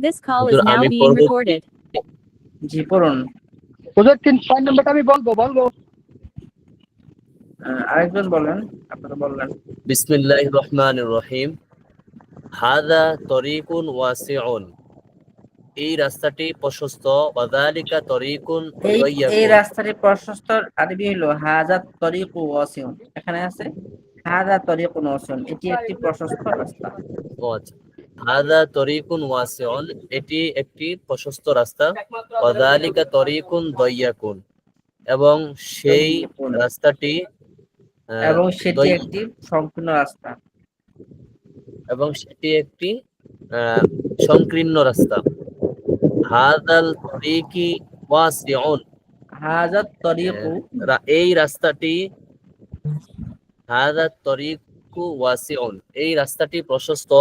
This call হুজুর is now আমি being পড়ব recorded. জি পড়ুন। হুজুর 3 নম্বরটা আমি বলবো। আরেকজন বলেন, আপনারা বললেন। বিসমিল্লাহির রহমানির রহিম। হাযা তরিকুন ওয়াসিউন, এই রাস্তাটি প্রশস্ত। ওয়াযালিকা তরিকুন এই দাইয়াকুন, রাস্তাটি প্রশস্ত আরবি হলো হাজাত তরিকু ওয়াসিউন। এখানে আছে হাজা তরিকুন ওয়াসিউন, এটি একটি প্রশস্ত রাস্তা। ও আচ্ছা, হাযা তরিকুন ওয়াসিউন, এটি একটি প্রশস্ত রাস্তা। ওয়াযালিকা তরিকুন দাইয়াকুন, এবং সেই রাস্তাটি এবং সেটি দই- একটি সংকীর্ণ রাস্তা। এবং সেটি একটি সংকীর্ণ রাস্তা। হাযাল তরিকি ওয়াসিউন, হাজাত তরিকু, এই রাস্তাটি, হাযা তরিকু ওয়াসিউন, এই রাস্তাটি প্রশস্ত।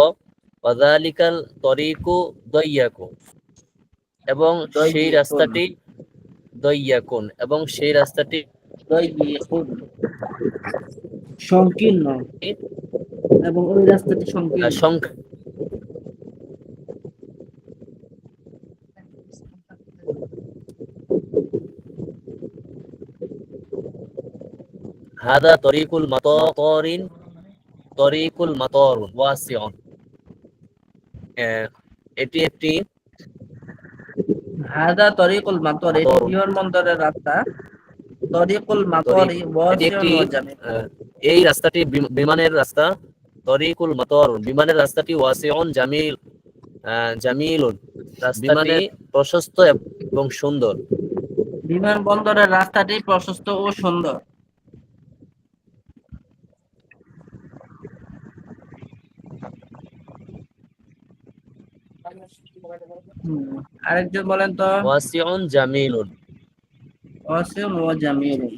ওয়াযালিকাল তরিকু দাইয়াকুন, এবং সেই রাস্তাটি দাইয়াকুন, এবং সেই রাস্তাটি দাইয়িকুন সংকীর্ণ, এবং ওই রাস্তাটি সংকীর্ণ। হাদা তরিকুল মাতারিন, তরিকুল মাতার ওয়াসিউন, এটি একটি হাদা তরিকুল মাতর, এটি বিমানবন্দরের রাস্তা। তরিকুল মাতরি ওয়াসিউন ওয়া জামি, এই রাস্তাটি বিমানের রাস্তা। তরিকুল মাতার, বিমানের রাস্তাটি। ওয়াসিউন জামিল, জামিলুন, রাস্তাটি প্রশস্ত এবং সুন্দর। বিমানবন্দরের রাস্তাটি প্রশস্ত ও সুন্দর। আরেকজন বলেন তো। ওয়াসিউন জামিলুন, ওয়াসিউন ওয়া জামিলুন,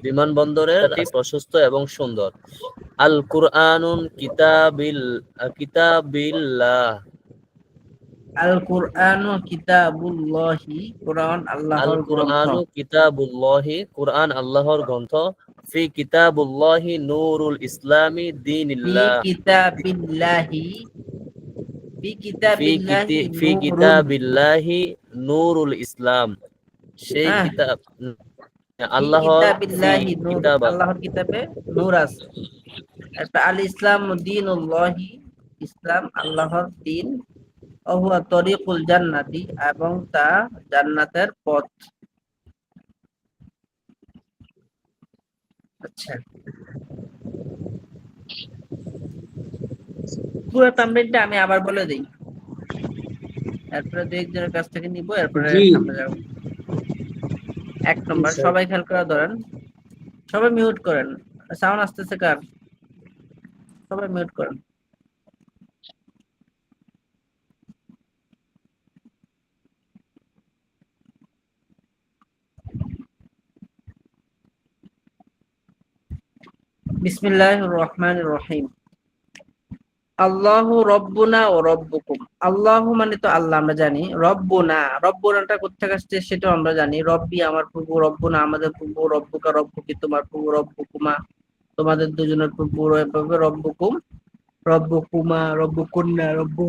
বিমানবন্দরের প্রশস্ত এবং সুন্দর। আল কুরআনুন কিতাবিল্লাহ, আল কুরআনু কিতাবুল্লাহি, কুরআন আল্লাহর গ্রন্থ। আল কুরআনু কিতাবুল্লাহি, কুরআন আল্লাহর গ্রন্থ। ফি কিতাবুল্লাহি নূরুল ইসলামি দীনিল্লাহ, ফি কিতাবিল্লাহি, ফি কিতাবিল্লাহি নূরুল ইসলাম, সেই কিতাব, আল্লাহর কিতাব, আল্লাহর কিতাবে নূর আছে। একটা আল ইসলাম দীনুল্লাহি, ইসলাম আল্লাহর দ্বীন। ওহুয়া তরিকুল জান্নাতি, এবং তা জান্নাতের পথ। আচ্ছা, পুরো তামরিনটা আমি আবার বলে দিই, এরপরে দুই একজনের কাছ থেকে নিব, এরপরে আমরা যাব। 1 নম্বর, সবাই খেয়াল করে ধরেন, সবাই মিউট করেন। সাউন্ড আসতেছে কার? সবাই মিউট করেন। বিসমিল্লাহির রহমানির রহিম। আল্লাহু রব্বুনা ও রব্বুকুম। আল্লাহু মানে তো আল্লাহ, আমরা জানি। রব্বুনা, রব্বুনাটা কোথেকে আসছে সেটাও আমরা জানি। রব্বি আমার প্রভু, রব্বুনা আমাদের প্রভু, রব্বুকা রব্বুকি তোমার প্রভু, রব্বুকুমা তোমাদের দুজনের প্রভু, এভাবে রব্বুকুম, রব্বুকুমা, রব্বুকুন্না, রব্বু,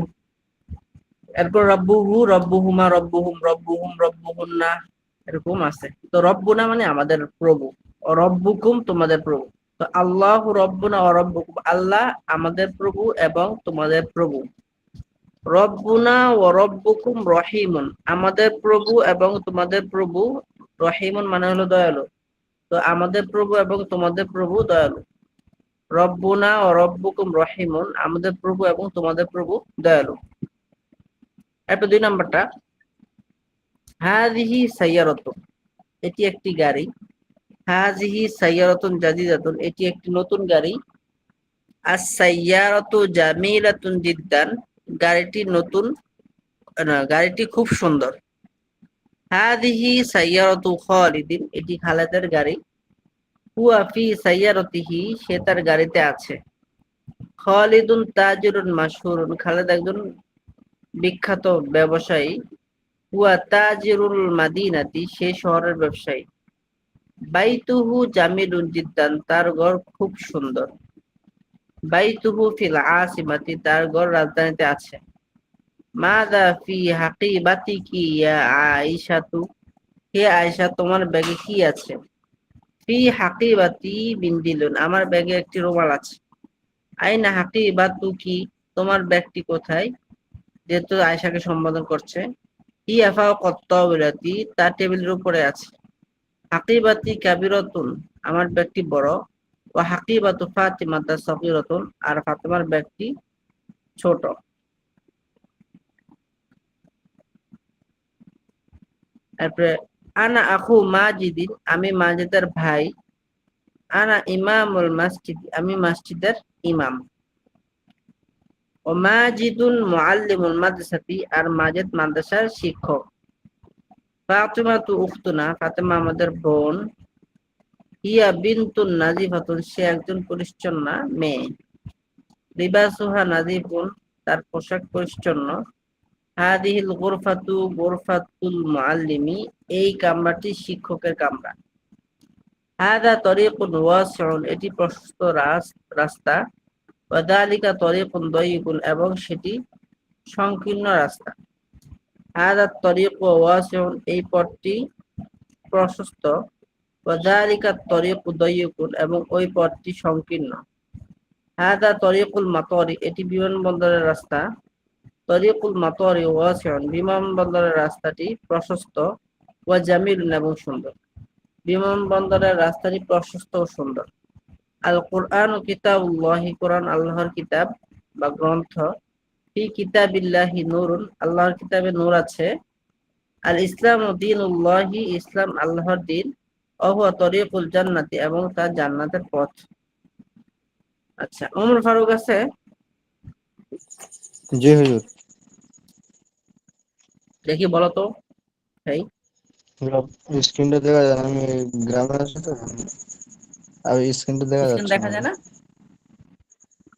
এরপর রব্বুহু, রব্বুহুমা, রব্বুহুম, রব্বুহুম, রব্বুহুন্না, এরকম আছে। তো রব্বুনা মানে আমাদের প্রভু, রব্বুকুম তোমাদের প্রভু। তো আল্লাহু রব্বুনা ওয়া রব্বুকুম, আল্লাহ আমাদের প্রভু এবং তোমাদের প্রভু। রব্বুনা ওয়া রব্বুকুম রহিমুন, আমাদের প্রভু এবং তোমাদের প্রভু। রহিমুন মানে হলো দয়ালু। তো আমাদের প্রভু এবং তোমাদের প্রভু দয়ালু। রব্বুনা ওয়া রব্বুকুম রহিমুন, আমাদের প্রভু এবং তোমাদের প্রভু দয়ালু। এরপর 2 নাম্বারটা, হাযিহি সাইয়ারাতুন, এটি একটি গাড়ি। হাযিহি সাইয়ারাতুন জাদিদাতুন, এটি একটি নতুন গাড়ি। আস-সাইয়ারাতু জামিলাতুন জিদ্দান, গাড়িটি নতুন, না গাড়িটি খুব সুন্দর। হাযিহি সাইয়ারাতু খালিদিন, এটি খালেদের গাড়ি। হুয়া ফি সাইয়ারাতিহি, সে তার গাড়িতে আছে। খালিদুন তাজিরুন মাশহুরুন, খালেদ একজন বিখ্যাত ব্যবসায়ী। হুয়া তাজিরুল মাদিনাতি, সে শহরের ব্যবসায়ী। বাইতুহু জামিলুন জিদ্দান, তার ঘর খুব সুন্দর। বাইতুহু ফিল আসিমাতি, তার ঘর রাজধানীতে আছে। মাযা ফি হাকিবাতিকি ইয়া আয়েশাতু, হে আয়েশা তোমার ব্যাগে কি আছে? ফি হাকিবাতি বিন্দিলুন, আমার ব্যাগে একটি রুমাল আছে। আইনা হাকিবাতুকি, তোমার ব্যাগটি কোথায়? যেহেতু আয়েশাকে সম্বোধন করছে। হিয়া ফাওকা তাওরাতি, তার টেবিলের উপরে আছে। হাকিবাতি কাবিরাতুন, আমার ব্যাগটি বড়। ওয়া হাকিবাতু ফাতিমাতা সগীরাতুন, আর ফাতেমার ব্যাগটি ছোট। তারপরে আনা আখু মাজিদিন, আমি মাজিদের ভাই। আনা ইমামুল মসজিদ, আমি মসজিদের ইমাম। ও মাজিদুন মুআল্লিমুল মাদ্রাসাতি, আর মাজিদ মাদ্রাসার শিক্ষক। ফাতিমাতু উখতুনা, ফাতেমা আমাদের বোন। হিয়া বিনতুন নাজিফাতুন, সে একজন পরিচ্ছন্না মেয়ে। লিবাসুহা নাজিফুন, তার পোশাক পরিচ্ছন্ন। হাদিহিল গুরফাতু গুরফাতুল মুআল্লিমি, এই কামরাটি শিক্ষকের কামরা। হাদা তরিকুন ওয়াসিউন, এটি প্রশস্ত রাস্তা। ওয়া যালিকা তরিকুন দায়িকুন, এবং সেটি সংকীর্ণ রাস্তা। হাদা তরিকু ওয়াসিউন, এই পথটি প্রশস্ত। ওয়া যালিকা তরিকু দায়িকুন, এবং ওই পথটি সংকীর্ণ। হাদা তরিকুল মাতরি, এটি বিমানবন্দরের রাস্তা। তরিকুল মাতরি ওয়াসিউন, বিমানবন্দরের রাস্তাটি প্রশস্ত। ওয়া জামিলুন, এবং সুন্দর। বিমানবন্দরের রাস্তাটি প্রশস্ত ও সুন্দর। আল কোরআন ও কিতাবুল্লাহি, কোরআন আল্লাহর কিতাব বা গ্রন্থ। ফি কিতাবিল্লাহি নূরুন, আল্লাহর কিতাবে নূর আছে। আল ইসলাম ও দীনুল্লাহি, ইসলাম আল্লাহর দিন। ওহুয়া তরিকুল জান্নাতি, এবং তা জান্নাতের পথ। আচ্ছা, ওমর ফারুক আছে? জি হুজুর। দেখি বলো তো ভাই। স্ক্রিনটা দেখা যায় না, আমি গ্রামে আছি তো, আর স্ক্রিনটা দেখা স্ক্রিন যাচ্ছে না দেখা যায় আমার। না?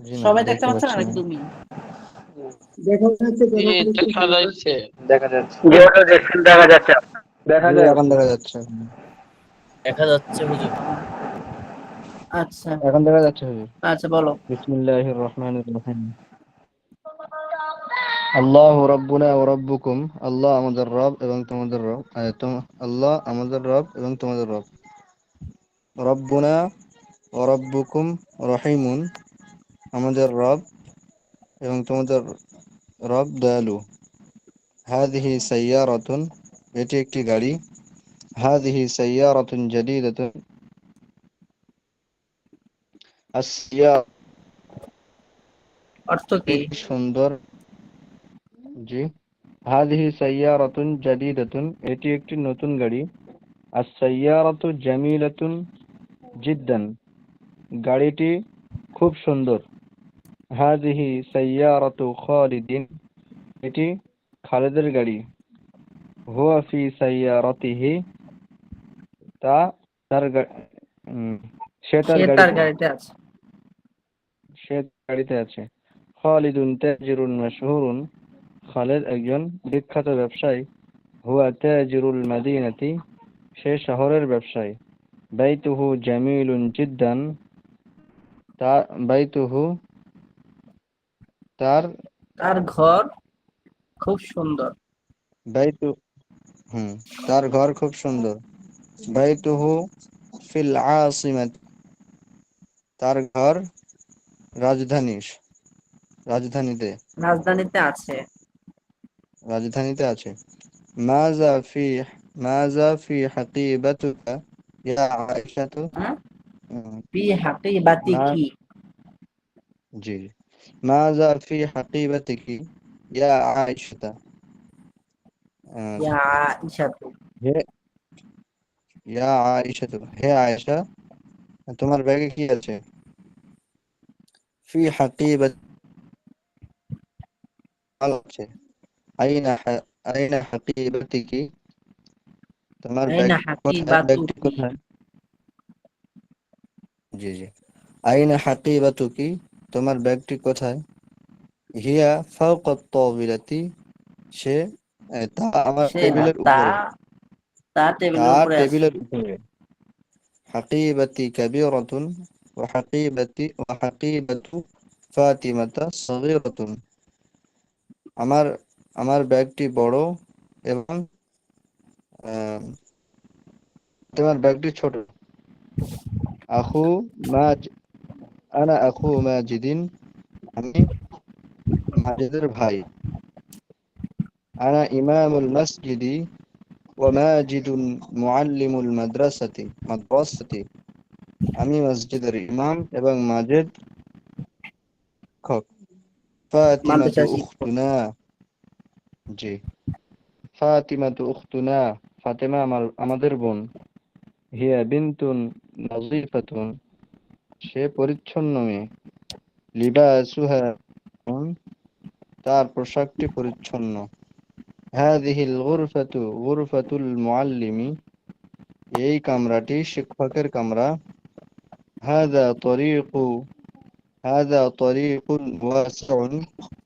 জি না, সবাই দেখতে দেখতে পাচ্ছে না পাচ্ছি না। নাকি তুমি? দেখা যাচ্ছে, জি দেখা যাচ্ছে। দেখা যাচ্ছে। দেখা যাচ্ছে। দেখা যাচ্ছে। জি, এখন দেখা যাচ্ছে। দেখা যাচ্ছে হুজুর। আচ্ছা এখন দেখা যাচ্ছে হুজুর। আচ্ছা, বলো। বিসমিল্লাহির রহমানির রহিম। আল্লাহু রাব্বুনা ওয়া রাব্বুকুম, আল্লাহ আমাদের রব এবং তোমাদের রব। আল্লাহ আমাদের রব এবং তোমাদের রব। রব্বুনা ওয়া রাব্বুকুম রহিমুন, আমাদের রব এবং তোমাদের রব দয়ালু। হাদিহি সাইয়ারাতুন, এটি একটি গাড়ি। হাদিহি সাইয়ারাতুন জাদীদাতুন, আসিয়ার, অর্থ কি? সুন্দর। জি। হাদিহি সাইয়ারাতুন জাদীদাতুন, এটি একটি নতুন গাড়ি। আস-সাইয়ারাতু জামিলাতুন জিদ্দান, গাড়িটি খুব সুন্দর। হাদিহি সাইয়ারাতু খালিদিন, এটি খালেদের গাড়ি। হুয়া ফি সাইয়ারাতিহি, তা তার সে তার সে তার গাড়িতে গাড়িতে আছে। সে গাড়িতে আছে। খালিদুন তাজিরুন মাশহুরুন, খালেদ একজন বিখ্যাত ব্যবসায়ী। হুয়া তাজিরুল মাদিনাতি, সে শহরের ব্যবসায়ী। বাইতুহু জামিলুন জিদ্দান, তা বাইতুহু, তার তার ঘর খুব সুন্দর। বাইতু হুম তার ঘর খুব সুন্দর। বাইতুহু ফিল আসিমাত, তার ঘর রাজধানী রাজধানীতে রাজধানীতে আছে। রাজধানীতে আছে। মাজা ফি মাজা ফি হাকিবাতুকা ইয়া আয়েশাতু, হ্যাঁ, উম, ফি হাকিবাতি মা কি? জি, মাজা ফি হাকিবাতিকি ইয়া আয়েশাতা, ইয়া আয়েশাতু, হে ইয়া আয়েশাতু, হে আয়েশা, তোমার ব্যাগে কি আছে? ফি হাকিবাত আছে। আইনা হাকিবাতিকি, তোমার আইনা ব্যাগ কোথায়? ব্যাগটি হাকিবাতুকি, কোথায়? জি জি। আইনা হাকিবাতুকি, তোমার ব্যাগটি কোথায়? হিয়া ফাওকা তাওবিলাতি, সে তা আমার সে টেবিলের তা উপরে। তা তা টেবিলের উপরে আছে। টেবিলের উপরে। হাকিবাতি কাবীরাতুন ওয়া হাকিবাতু ফাতিমাতা সগীরাতুন, আমার আমার ব্যাগটি বড় এবং আহ, তোমার ব্যাগটি ছোট। আখু মাজ আনা আখু মাজিদিন, আমি মাজিদের ভাই। আনা ইমামুল মসজিদি ওয়া মাজিদুন মুআল্লিমুল মাদ্রাসাতি, আমি মসজিদের ইমাম এবং মাজিদ শিক্ষক। ফাতিমাতু মাদ্রাসা শিক্ষক। উখতুনা, জি, ফাতিমাতু উখতুনা, ফাতেমা আমাদের বোন। হিয়া বিনতুন নাযীফাতুন, সে পরিচ্ছন্ন মেয়ে। লিবাসুহা, তার পোশাকটি পরিচ্ছন্ন। হাযিহিল গুরফাতুল মুআল্লিমি, এই কামরাটি শিক্ষকের কামরা। হাযা তরীকু হাযা তরীকুন ওয়াসিউন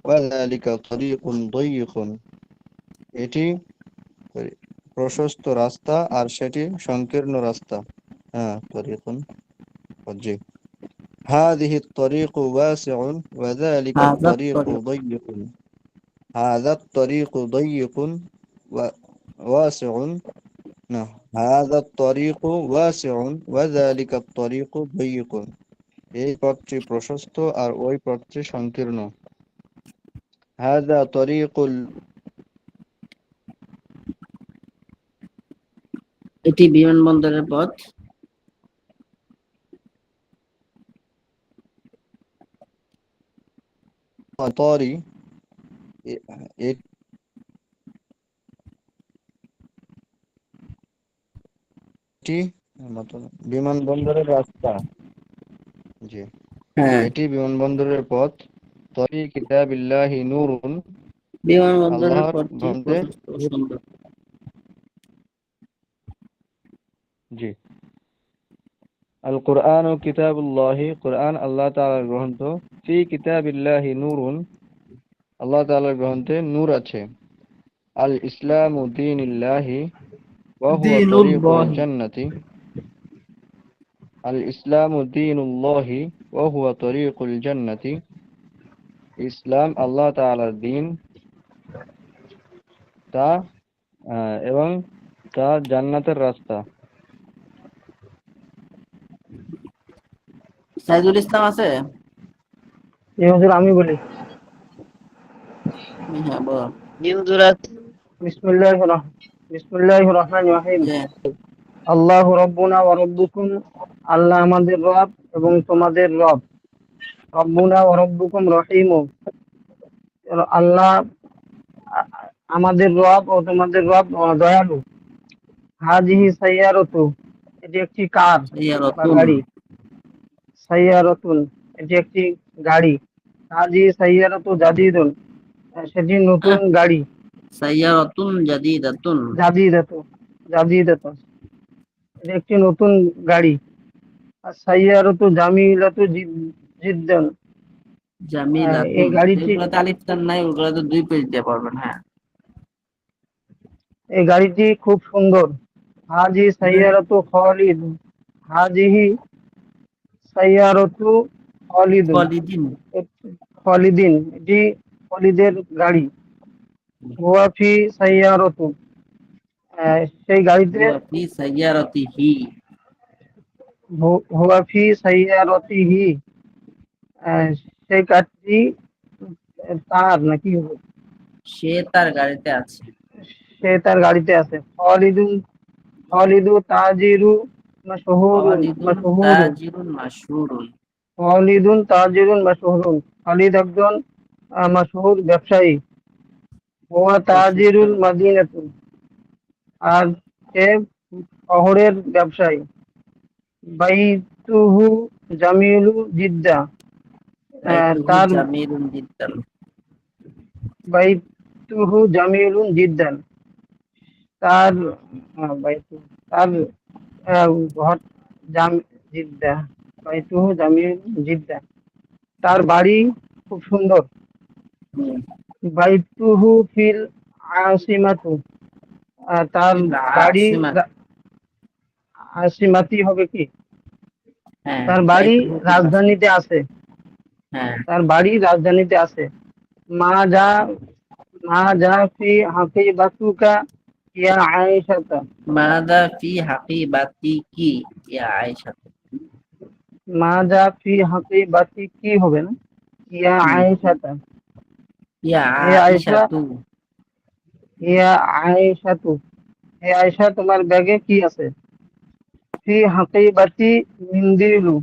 ওয়া যালিকা তরীকুন দায়ীকুন, এটি প্রশস্ত রাস্তা আর সেটি সংকীর্ণ রাস্তা। হ্যাঁ, তরীকুন, জি। হাযিহি الطريق واسع وذلك হাজার الطريق তরিক। ضيق هذا الطريق ضيق وواسع نعم هذا الطريق واسع وذلك الطريق ضيق، এই পথটি প্রশস্ত আর ওই পথটি সংকীর্ণ। هذا طريق এটি বিমানবন্দরের পথ। المطار، এটি বিমানবন্দরের রাস্তা, জি, হ্যাঁ, এটি বিমানবন্দরের পথ। তরি কিতাবিল্লাহি নূরুন, বিমানবন্দরের আল্লাহর পথটি গ্রন্থে, প্রশস্ত ও সুন্দর। জি। আল কুরআন কিতাবুল্লাহি, কুরআন আল্লাহ তাআলার গ্রন্থ। ফি কিতাবিল্লাহি নূরুন, আল্লাহ তাআলার গ্রন্থে নূর আছে। আল ইসলামু দীনিল্লাহি ওয়া হুয়া তরিকুল দীনুল্লাহি, জান্নাতি, আল ইসলামু দীনুল্লাহি ওয়া হুয়া তরিকুল জান্নাতি, ইসলাম আল্লাহ তাআলার দ্বীন, তা এবং তা জান্নাতের রাস্তা। সাইদুল ইসলাম আছে? হুজুর আমি বলি। হ্যাঁ, বল। বিসমিল্লাহির রহমানির রহিম। যে, আল্লাহু রাব্বুনা ওয়া রাব্বুকুম, আল্লাহ আমাদের রব এবং তোমাদের রব। রব্বুনা ওয়া রাব্বুকুম রহিমুন, আল্লাহ আমাদের রব ও তোমাদের রব দয়ালু। হাজিহি সাইয়ারাতু, এটি একটি কার বা সাইয়ারাতুন, গাড়ি। সাইয়ারাতুন, এটি একটি গাড়ি। হাজিহি সাইয়ারাতু জাদিদুন, সেটি নতুন গাড়ি। সাইয়ারাতুন জাদিদাতুন, জাদিদাতু, জাদিদাতু, এটি একটি নতুন গাড়ি। আর সাইয়ারাতু জামিলাতু জিদ্দান, জামিলাতুন। এই গাড়িটি যেগুলোতে আলিফ টান নাই ওগুলোতে 2 পেজ দিয়ে পারবেন। হ্যাঁ, এই গাড়িটি খুব সুন্দর। হাজি সাইয়ারাতু খালিদ, হাজিহি সাইয়ারাতু খালিদুন, খালিদিন, খালিদিন, এটি খালিদের গাড়ি। হুয়া ফি সাইয়ারাতু, সেই গাড়িতে হুয়া ফি সাইয়ারাতিহি, হুয়া ফি সাইয়ারাতিহি, সেই কারটি তার নাকি সে তার গাড়িতে আছে। সে তার গাড়িতে আছে। খালিদুন, খালিদু তাজিরু মাশহুরুন, খালিদুন মাশহুরুন, তাজিরুন মাশহুরুন, খালিদুন তাজিরুন মাশহুরুন, খালিদ একজন মাশহুর ব্যবসায়ী। হুয়া প্রশস্ত। তাজিরুল মাদিনাতুন, আর সে শহরের ব্যবসায়ী। বাইতুহু জামিলু জিদ্দা, বাইতুহু তার জামিলুন জিদ্দান, বাইতুহু জামিলুন জিদ্দান, তার বাইতু, তার ঘর জিদ্দা, বাইতুহু জামিলুন জিদ্দা, তার বাড়ি খুব সুন্দর। হুম, বাইতুহু ফিল আসিমাতু, তার ফিল বাড়ি আসিমাত। আসিমাতি হবে কি, হ্যাঁ, তার বাড়ি বাইতুহু ফিল আসিমাত। রাজধানীতে আছে। হ্যাঁ, তার বাড়ি রাজধানীতে আছে। মা যা মাযা ফি হাকিবাতুকা ইয়া আয়েশাতা। মাযা ফি হাকিবাতিকি ইয়া আয়েশা। মাযা ফি হাকিবাতি কি হবে না? ইয়া হুম, আয়েশাতা। ইয়া হে আয়েশা, আয়েশাতু। ইয়া আয়েশাতু। হে আয়েশা, তোমার ব্যাগে কি আছে? ফি হাকিবাতি মিন্দিলু।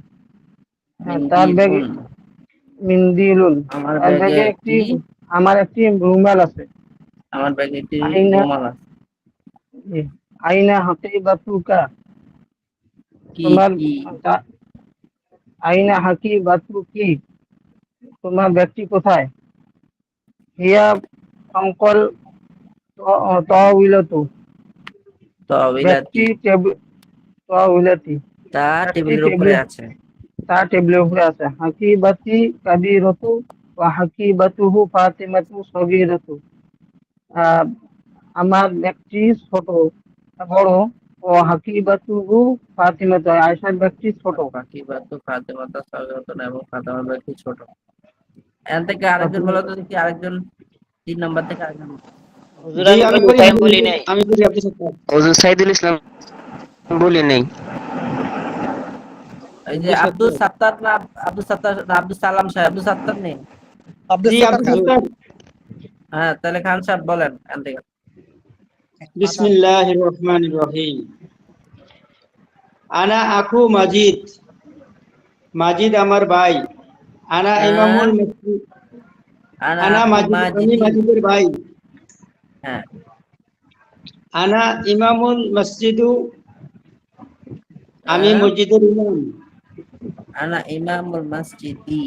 হ্যাঁ, তার ব্যাগে মিন্দিলুন, মিন্দিলুন। আমার তার ব্যাগে ব্যাগে একটি, আমার একটি রুমাল আছে। আমার ব্যাগে একটি আইনা, রুমাল আছে। জি, আইনা হাকিবাতুকা। কি তোমার কি? তা- আইনা হাকিবাতু কি, তোমার ব্যাগটি কোথায়? হিয়া অঙ্কল তহবিলতু। তাবিলাতি, ব্যাগটি টেবিল, তহবিলাতি। তা ব্যাগটি টেবিলের উপরে টেবিলে, আছে। তার টেবিলের উপরে আছে। হাকিবাতি কাবিরতু ওয়া হাকিবাতুহু ফাতিমাতু সগীরাতু। আহ, আমার ব্যক্তি ছোট, বড়। ও হাকিবাতুহু ফাতিমাতু, আয়েশার ব্যক্তি ছোট। ফাকিবাতু ফাতেমাতা সাগরাতুন, এবং ফাতেমার ব্যক্তি ছোট। এখান থেকে আরেকজন বলো তো দেখি, আরেকজন 3 নম্বর থেকে আরেকজন। হুজুর জি আমি আমি কিন্তু পড়ি টাইম বলি নাই। আমি পড়ি আব্দুল সত্তার। হুজুর সাইদুল ইসলাম বলি নাই। এই যে আব্দুল আব্দুল সত্তার। সাত্তার না, আব্দুল সাত্তার না, আব্দুল সালাম সাহেব, আব্দুল সাত্তার নেই। জি আব্দুল সত্তার। হ্যাঁ, তাহলে খান সাহেব বলেন এখান থেকে। বিসমিল্লাহির রহমানির রহিম। আনা আখু মাজিদ, মাজিদ আমার ভাই। আনা হ্যাঁ, ইমামুল মসজিদ, আনা আনা আখু মাজিদ, আমি মাজিদিন। মাজিদের ভাই। হ্যাঁ, আনা ইমামুল মসজিদু, আমি হ্যাঁ, মসজিদের ইমাম। আনা ইমামুল মসজিদি।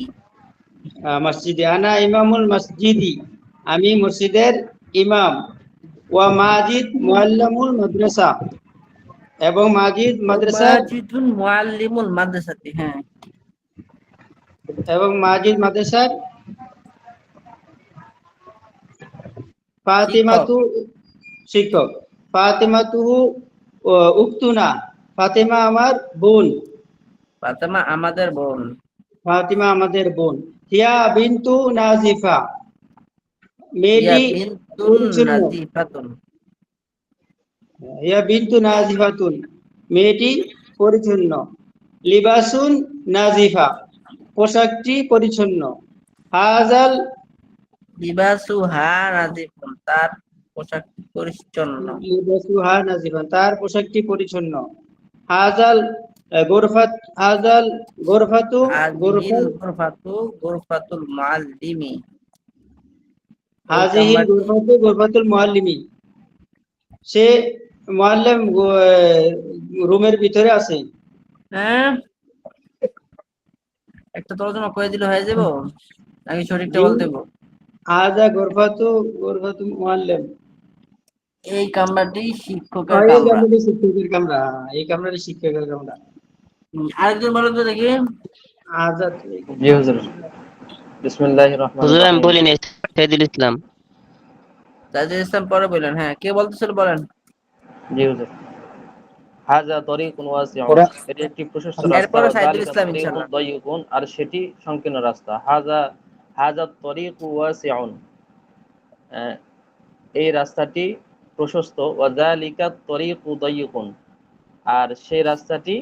মসজিদে আনা ইমামুল মসজিদি, আমি মসজিদের ইমাম। ওয়া মাজিদ মুআল্লিমুল মাদ্রাসা, এবং মাজিদ ও মাদ্রাসার, মাজিদুন মুআল্লিমুল মাদ্রাসাতি। হ্যাঁ, এবং মাজিদ মাদ্রাসার শিক্ষক। ফাতিমাতু শিক্ষক। ফাতিমাতুহু উক্তুনা, ফাতিমা আমার বোন। ফাতেমা আমাদের বোন। ফাতিমা আমাদের বোন। হিয়া বিনতু নাজিফা, ইয়া মেয়েটি বিনতুন পরিচ্ছন্ন। নাজিফাতুন। হিয়া বিনতু নাজিফাতুন, মেয়েটি পরিচ্ছন্ন। লিবাসুন নাজিফা, পোশাকটি পরিচ্ছন্ন। হাজাল লিবাসুহা নাজিফুন, তার পোশাক পরিচ্ছন্ন। লিবাসুহা নাজিফা, তার পোশাকটি পরিচ্ছন্ন। হাজাল গোরফাত, হাজাল গোরফাতু, হাযিহিল গোরফাত, গুরফাতু গুরফাতুল মুআল্লিমি। এই হাজিহিল কামরাটি। গোরফাতু গোরফাতুল মুআল্লিমি, সে মুআল্লিম রুমের ভিতরে আছে। হ্যাঁ, একটা তর্জমা করে দিলে হয়ে যাব নাকি সঠিকটা জি, বলতে দেবো? হাজা গোরফাতু গোরফাতু মুআল্লিম। এই কামরাটি শিক্ষকের এই কামরা। কামরাটি শিক্ষকের কামরা, এই কামরাটি শিক্ষকের কামরা। আরেকজন বলো তো দেখি। আজাদ। জি হুজুর, বিসমিল্লাহির রহমানির হুজুর আমি রহিম। বলি নাই, সাইদুল ইসলাম। তাজুল ইসলাম পরে বললেন। হ্যাঁ, কে বলতেছিল বলেন। জি হুজুর, হাযা তরিকুন ওয়াসিউন, ওরা এটি একটি প্রশস্ত রাস্তা। এরপরে ওয়া সাইদুল যালিকা ইসলাম তরিকুন ইনশাল্লাহ। দায়িকুন, আর সেটি সংকীর্ণ রাস্তা। হাযা হাযা তরিকু ওয়াসিউন, আহ, এই রাস্তাটি প্রশস্ত। ওয়া যালিকা তরিকু দায়িকুন, আর সেই রাস্তাটি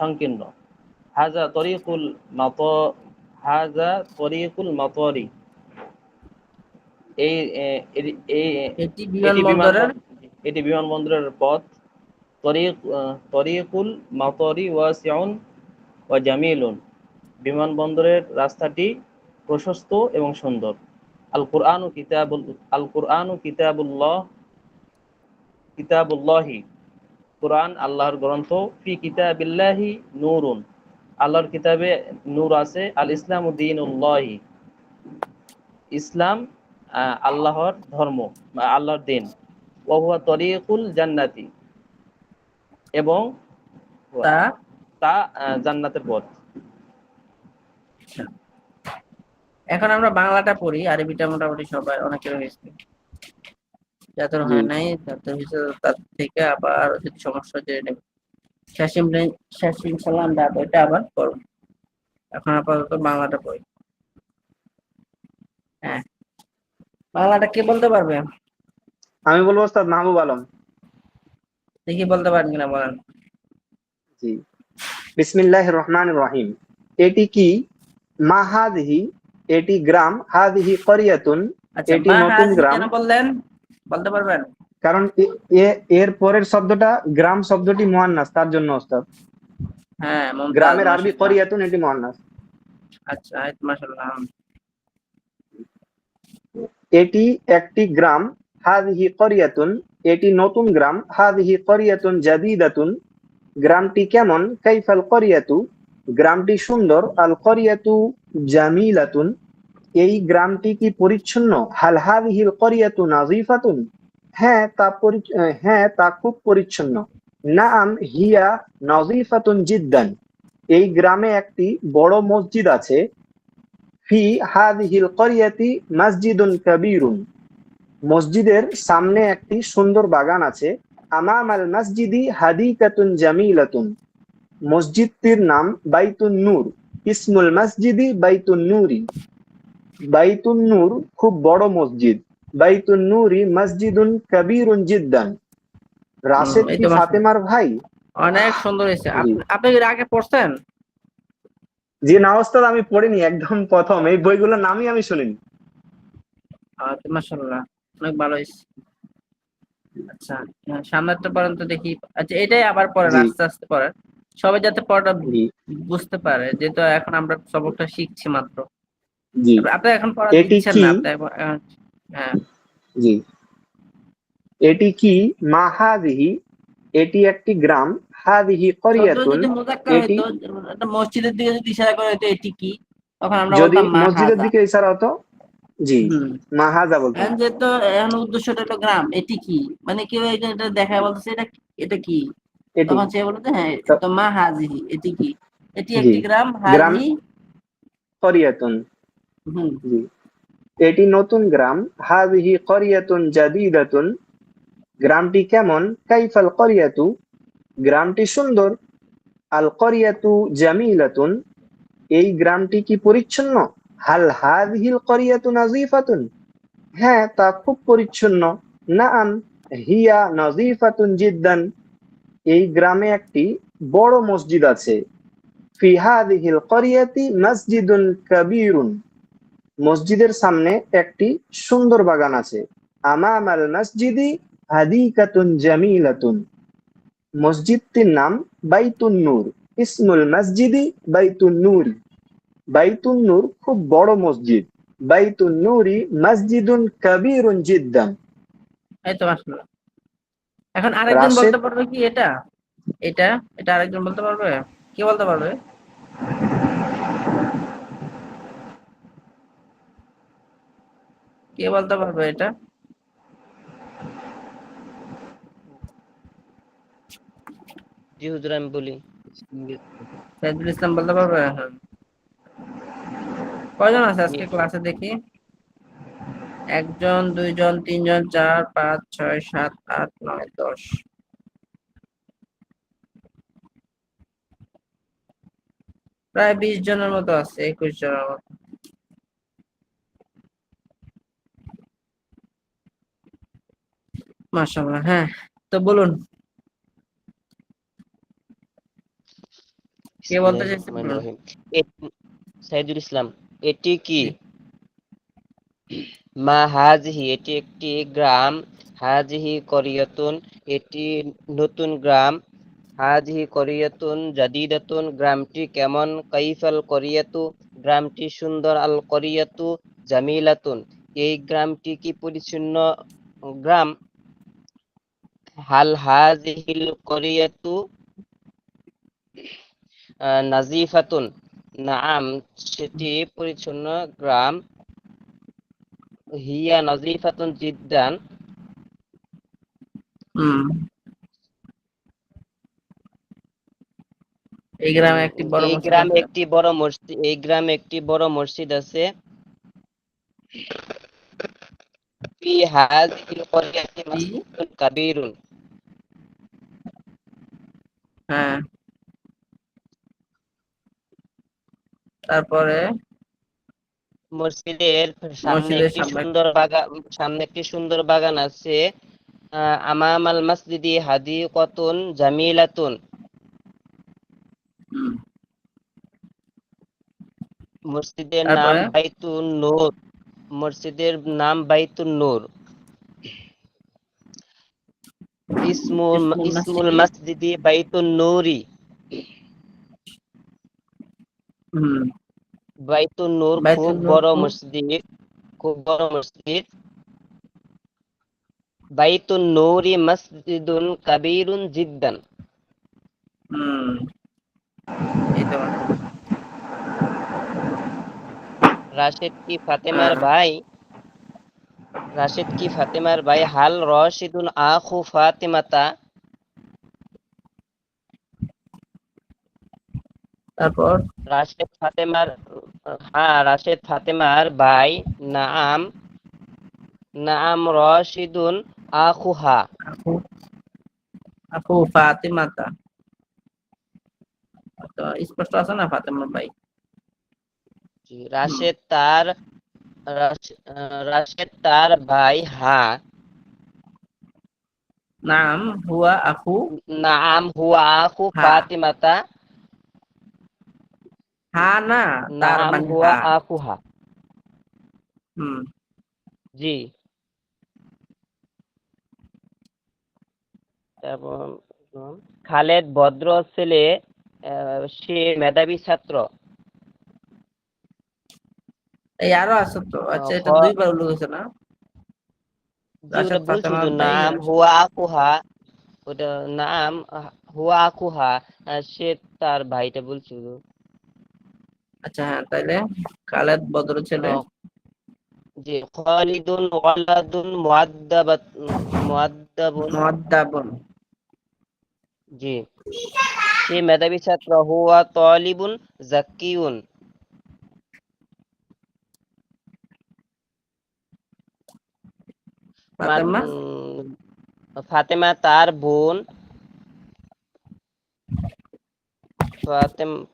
সংকীর্ণ। হাযা তরিকুল মাত হাযা তরিকুল মাতারি, এই এই এটি এটি বিমানবন্দরের। এটি বিমানবন্দরের পথ। তরিকুল মাতরি ওয়াসিউন ওয়া জামিলুন, বিমানবন্দরের রাস্তাটি প্রশস্ত এবং সুন্দর। আল কুরআনু কিতাবুল্লাহি, কুরআন আল্লাহর গ্রন্থ। ফি কিতাবিল্লাহি নূরুন, আল্লাহর কিতাবে নূর আছে। আল ইসলামু দীনুল্লাহি, ইসলাম আল্লাহর ধর্ম বা আল্লাহর দিন। ওয়া হুয়া তরিকুল জান্নাতি, এবং তা তা জান্নাতের পথ। এখন আমরা বাংলাটা পড়ি, আরবিটা মোটামুটি সবাই অনেকের হয়েছে। যাদের জি হয় নাই, যাদের হয়েছে তার থেকে আবার যদি সমস্যা জেনে নেব। শেষ ইনশাল্লাহ আমরা ওইটা আবার করবো। এখন আপাতত বাংলাটা পড়ি। হ্যাঁ, বাংলাটা কে বলতে পারবে? আমি বলবো ওস্তাদ মাহবুব আলম। দেখি বলতে পারেন কিনা বলেন। জি, বিসমিল্লাহির রহমানির রহিম। এটি কি? মা হাদিহি, এটি গ্রাম, হাদিহি করিয়াতুন, আচ্ছা, এটি মা নতুন হাজি গ্রাম। কেন বললেন বলতে পারবেন? কারণ এর পরের শব্দটা গ্রাম শব্দটি মুয়ান্নাস, তার জন্য ওস্তাদ। হ্যাঁ, মুমতাজ, গ্রামের আরবি মাশাআল্লাহ। করিয়াতুন, এটি মুয়ান্নাস। আচ্ছা, মাশাআল্লাহ। এটি একটি গ্রাম, হাদিহি করিয়াতুন, এটি নতুন গ্রাম, হাদিহি করিয়াতুন জাদিদাতুন, গ্রামটি কেমন, কাইফাল করিয়াতু, গ্রামটি সুন্দর, আল করিয়াতু জামিলাতুন, এই গ্রামটি কি পরিচ্ছন্ন, হাল হাদিহিল করিয়াতু নাযিফাতুন, হ্যাঁ তা খুব পরিচ্ছন্ন, নাআম হিয়া নাযিফাতুন জিদ্দান, এই গ্রামে একটি বড় মসজিদ আছে, ফি হাদিহিল করিয়াতি মসজিদুন কাবীরুন, মসজিদের সামনে একটি সুন্দর বাগান আছে, আমামাল মসজিদি হাদিকাতুন জামিলাতুন, মসজিদটির নাম বাইতুন নূর, ইসমুল মসজিদি বাইতুন নূরি, বাইতুন নূর খুব বড় মসজিদ, বাইতুন নূরি মসজিদুন কবীরুন জিদ্দান, রাশেদ এই কি তো মাশাআল্লাহ, ফাতেমার ভাই? অনেক সুন্দর হয়েছে। জি আপনি এর আগে পড়ছেন? জি, না ওস্তাদ আমি পড়িনি, একদম প্রথম, এই বইগুলোর নামই আমি শুনিনি। মাশাআল্লাহ, অনেক ভালো হয়েছে। আচ্ছা, সামনেরটা পড়েন তো দেখি। আচ্ছা, এটাই আবার পড়েন, জি আস্তে আস্তে পড়েন, সবাই যাতে পড়াটা জি বুঝতে পারে, যেহেতু এখন আমরা সবকটা শিখছি মাত্র। জি। আপনি এখন পড়া এটি দিচ্ছেন কি? না, আপনি হ্যাঁ। জি, এটি কি? মা হাদিহি, এটি একটি গ্রাম, হাদিহি শব্দ করিয়াতুন, যদি মুযাক্কার এটি, হইতো, একটা মসজিদের দিকে যদি ইশারা করে হইতো এটি কি, তখন আমরা যদি বলতাম মা মসজিদের হাজা। দিকে ইশারা হতো, জি, হুম। মা হাজা বলতাম। এখন যেহেতু এখন উদ্দেশ্যটা হলো গ্রাম, এটি কি, মানে কেউ এটা দেখায় বলতেছে এটা এটা কি, এটি, তখন সে বলতে হ্যাঁ, তো- তো মা হাজিহি, এটি কি, এটি জি, একটি গ্রাম, গ্রাম হাজি। করিয়াতুন, হুম। জি, এটি নতুন গ্রাম, হাদিহি করিয়াতুন জাদিদাতুন, গ্রামটি কেমন, কাইফাল করিয়াতু, গ্রামটি সুন্দর, আল করিয়াতু জামিলাতুন, এই গ্রামটি কি পরিচ্ছন্ন, হাল হাদিহিল করিয়াতু নাযিফাতুন, হ্যাঁ তা খুব পরিচ্ছন্ন, নাআম হিয়া নাযিফাতুন জিদ্দান, এই গ্রামে একটি বড় মসজিদ আছে, ফি হাদিহিল করিয়াতি মসজিদুন কাবীরুন, মসজিদের সামনে একটি সুন্দর বাগান আছে, আমামাল মসজিদি হাদিকাতুন জামিলাতুন, মসজিদটির নাম বাইতুন নূর, ইসমুল মসজিদি বাইতুন নূরি, বাইতুন নূর খুব বড় মসজিদ, বাইতুন নূরি মসজিদুন কবীরুন জিদ্দান। এই তো মাশাআল্লাহ। এখন আরেকজন রাশেদ, বলতে পারবে কি এটা, এটা এটা আরেকজন বলতে পারবে? কে বলতে পারবে? কে বলতে পারবে এটা? জি হুজুর, আমি বলি। সাইদুল ইসলাম বলতে পারবে? হ্যাঁ। কয়জন আছে জি, আজকে ক্লাসে দেখি? একজন, দুইজন, তিনজন, চার, পাঁচ, ছয়, সাত, আট, নয়, 10। প্রায় 20 জনের মতো আছে, 21 জনের মতো। মাশাআল্লাহ। হ্যাঁ, তো বলুন, কে বলতে বিসমিল্লাহির চাইছে রহমানির বলুন। রহিম। সাইদুল ইসলাম, এটি কি? জি। মা হাজিহি, এটি একটি গ্রাম, হাজিহি করিয়াতুন, এটি নতুন গ্রাম, হাজিহি করিয়াতুন জাদিদাতুন, গ্রামটি কেমন, কাইফাল করিয়াতু, গ্রামটি সুন্দর, আল করিয়াতু জামিলাতুন, এই গ্রামটি কি পরিচ্ছন্ন গ্রাম, হাল হাজিহিল করিয়াতু নাজিফাতুন, নাআম সেটি পরিচ্ছন্ন গ্রাম, হিয়া নাজিফাতুন জিদ্দান, হুম। এই গ্রামে একটি বড় এই মসজিদ গ্রামে আছে। একটি বড় মসজিদ, এই গ্রামে একটি বড় মসজিদ আছে, ফি হাযিহিল ক্বরিয়াতি জি। মসজিদুন কাবীরুন, হ্যাঁ, তারপরে মসজিদের সামনে মসজিদের একটি সামনে। সুন্দর বাগান, আছে। আমামাল মসজিদি হাদিকাতুন জামিলাতুন। হুম, মসজিদের নাম তারপরে বাইতুন নূর। মসজিদের নাম বাইতুন নূর। ইসমুল ইসমুল মসজিদি। মসজিদি বাইতুন নূরি। হুম, বাইতুন নূর খুব বাইতুল নূর বড় খুব। মসজিদ। খুব বড় মসজিদ। বাইতুন নূরি মসজিদুন কাবীরুন জিদ্দান। হুম, এই তো। রাশেদ কি ফাতেমার হ্যাঁ, ভাই? রাশেদ কি ফাতেমার ভাই? হাল রশিদুন আখু ফাতেমাতা। তারপর রাশেদ ফাতেমার, হ্যাঁ রাশেদ ফাতেমার ভাই। নাআম, নাআম রশিদুন আখুহা। আপু, আপু ফাতিমাতা। তো স্পষ্ট আছে না ফাতেমা ভাই? জি, হুম, রাশেদ তার ভাই। হ্যাঁ, নাম হুয়া আখু। নাআম হুয়া আখু হা, ফাতিমাতা। হা না, তার নাআম মানে হুয়া হা। আখুহা। হুম, জি। তারপর খালেদ ভদ্র ছেলে, সে মেধাবী ছাত্র। এই আরো আছে তো। আচ্ছা, খ, এটা দুইবার উল্লেখ হয়েছে না? জি ওটা রাশেদ বলছি ফাতেমার তো, ভাই নাম হুয়া আকুহা। ওটা নাম হুয়া আকুহা, সে তার ভাইটা বলছি তো। আচ্ছা, হ্যাঁ, তাইলে খালেদ বদর ছেলে। আহ, জি, খালিদুন ওয়ালাদুন মুআদ্দাবুন। মুআদ্দাবুন। জি, সে মেধাবী ছাত্র। হুয়া তালিবুন জাকিউন। ফাতেমা। ফাতেমা তার বোন।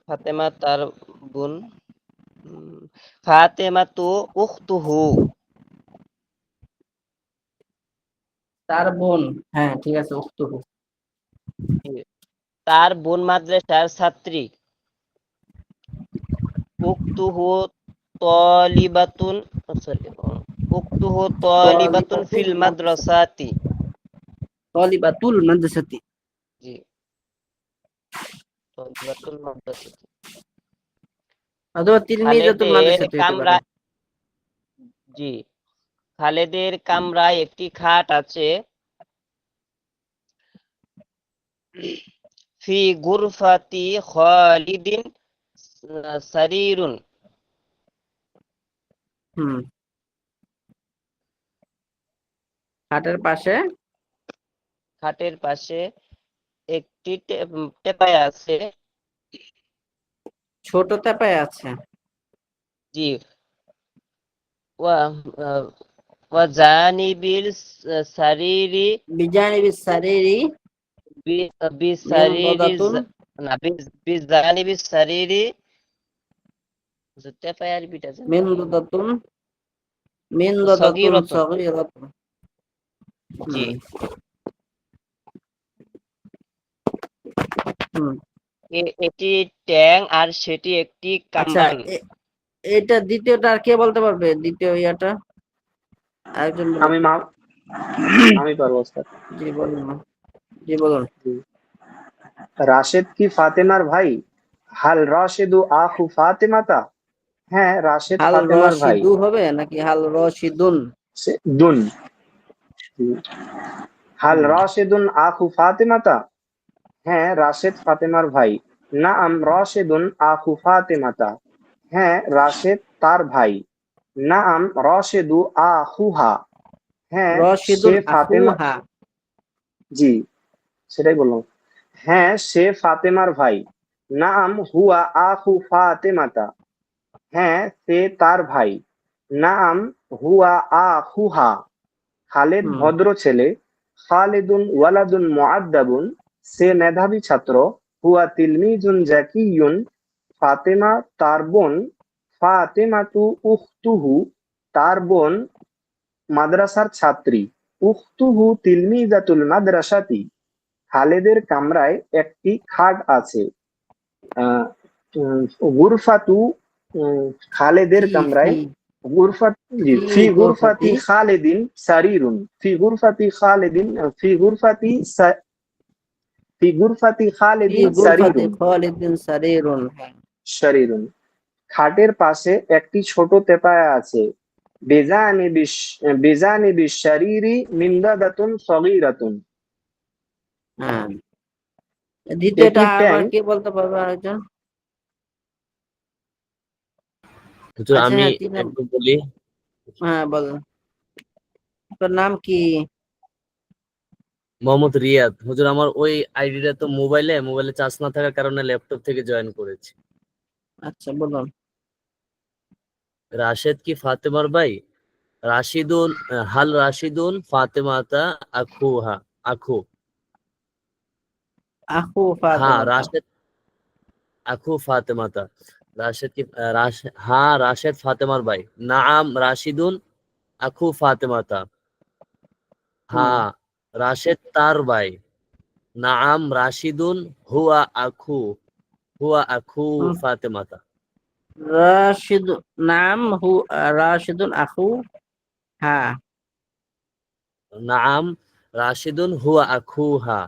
ফাতেমা তার বোন। ফাতেমা তো উখতুহু। তার বোন। হ্যাঁ, ঠিক আছে, উখতুহু। তার বোন মাদ্রাসার ছাত্রী। উখতুহু তালিবাতুন, সরি, উখতুহু তালিবাতুন তলিবাতুল ফিল মাদ্রাসা। মাদ্রাসাতি। তলিবাতুল মাদ্রাসাতি। জি, তালিবাতুল মাদ্রাসাতি। অথবা তিলমিজাতুল খালেদের মাদ্রাসাতি হতে পারে। কামরা, জি, খালেদের কামরায় একটি খাট আছে। ফি গুরফাতি খালিদিন সারিরুন। হুম, খাটের পাশে খাটের পাশে একটি টেপায় আছে। ছোট তেপায় আছে। জি, ওয়া ওয়া জানিবিল সারিরি, বিজানিবি সারিরি বিসারিরি মিনদাদাতুন। না, বিজানিবি সারিরি। টেপায় আরবিটা জানি কি? মিনদাদাতুন মিনদাদাতুন সগীরাতুন। সগীরাতুন। জি, হুম, হুম। এটি ট্যাং আর সেটি একটি আচ্ছা, কামান। এটা দ্বিতীয়টা আর কে বলতে পারবে? দ্বিতীয় ইয়াটা আরেকজন বলুন। আমি আমি পারবো ওস্তাদ। জি বলুন। জি বলুন। জি। রাশেদ কি ফাতেমার ভাই? হাল রাশেদু আখু ফাতেমাতা? হ্যাঁ, রাশেদ হাল ফাতেমার ভাই। রশিদু হবে নাকি হাল রশিদুন? দুন। হাল হুম, রাশেদুন আখু ফাতেমাতা? হ্যাঁ, রাশেদ ফাতেমার ভাই। নাআম রাশেদুন আখু ফাতেমাতা। হ্যাঁ, রাশেদ তার ভাই। নাআম রাশেদু আখুহা। হ্যাঁ, সে রশিদুন ফাতেমা। আখুহা। জি, সেটাই বললাম। হ্যাঁ, সে ফাতেমার ভাই। নাআম হুয়া আখু ফাতেমাতা। হ্যাঁ, সে তার ভাই। নাআম হুয়া আখুহা। খালেদ হুম, ভদ্র ছেলে। খালিদুন ওয়ালাদুন মুআদ্দাবুন। সে মেধাবী ছাত্র। হুয়া তিলমিজুন জাকিয়ুন। ফাতেমা তার বোন। ফাতেমাতু উখতুহু, তার বোন মাদ্রাসার ছাত্রী। উখতুহু তিলমিজাতুল মাদ্রাসাতি, খালেদের কামরায় একটি খাট আছে। আহ, উম, গুরফাতু, খালেদের ফি ফি কামরায় গুরফাত, জি, ফি ফি গোরফাতি গুরফাতি খালিদিন সারিরুন, ফি গুরফাতি খালিদিন, ফি গুরফাতি ফি গুরফাতি ফি খালিদিন গোরফাতি সারিরুন, খালিদিন সারিরুন। হ্যাঁ। সারিরুন, খাটের পাশে একটি ছোট তেপায়া আছে। বেজানিবিশ শারিরি মিন্দাদাতুন সগীরাতুন, হ্যাঁ, এটি দ্বিতীয়টা আবার ট্যাঙ্ক। কি বলতে পারবে আরেকজন? হুজুর আচ্ছা, আমি হ্যাঁ, তিন একটু বলি। হ্যাঁ বলেন, আপনার নাম কি? মোহাম্মদ রিয়াদ। হুজুর আমার ওই আইডিটা তো মোবাইলে চার্জ না থাকার কারণে ল্যাপটপ থেকে জয়েন করেছি। আচ্ছা বলুন। রাশেদ কি ফাতেমার ভাই? রাশিদুন, হাল রাশিদুন ফাতেমাতা আখুহা, আখু। আখু হ্যাঁ ফাতেমাতা। রাশেদ, আখু ফাতেমাতা। রাশেদ কি হ্যাঁ রাশেদ ফাতেমার ভাই। নাআম রাশিদুন আখু ফাতেমাতা। হুম হ্যাঁ রাশেদ তার ভাই। নাআম রাশিদুন হুয়া আখু, হুয়া আখু হুম। ফাতেমাতা। রাশিদ, নাম হু, রাশিদুন আখু, হ্যাঁ। নাআম রাশিদুন হুয়া আখুহা,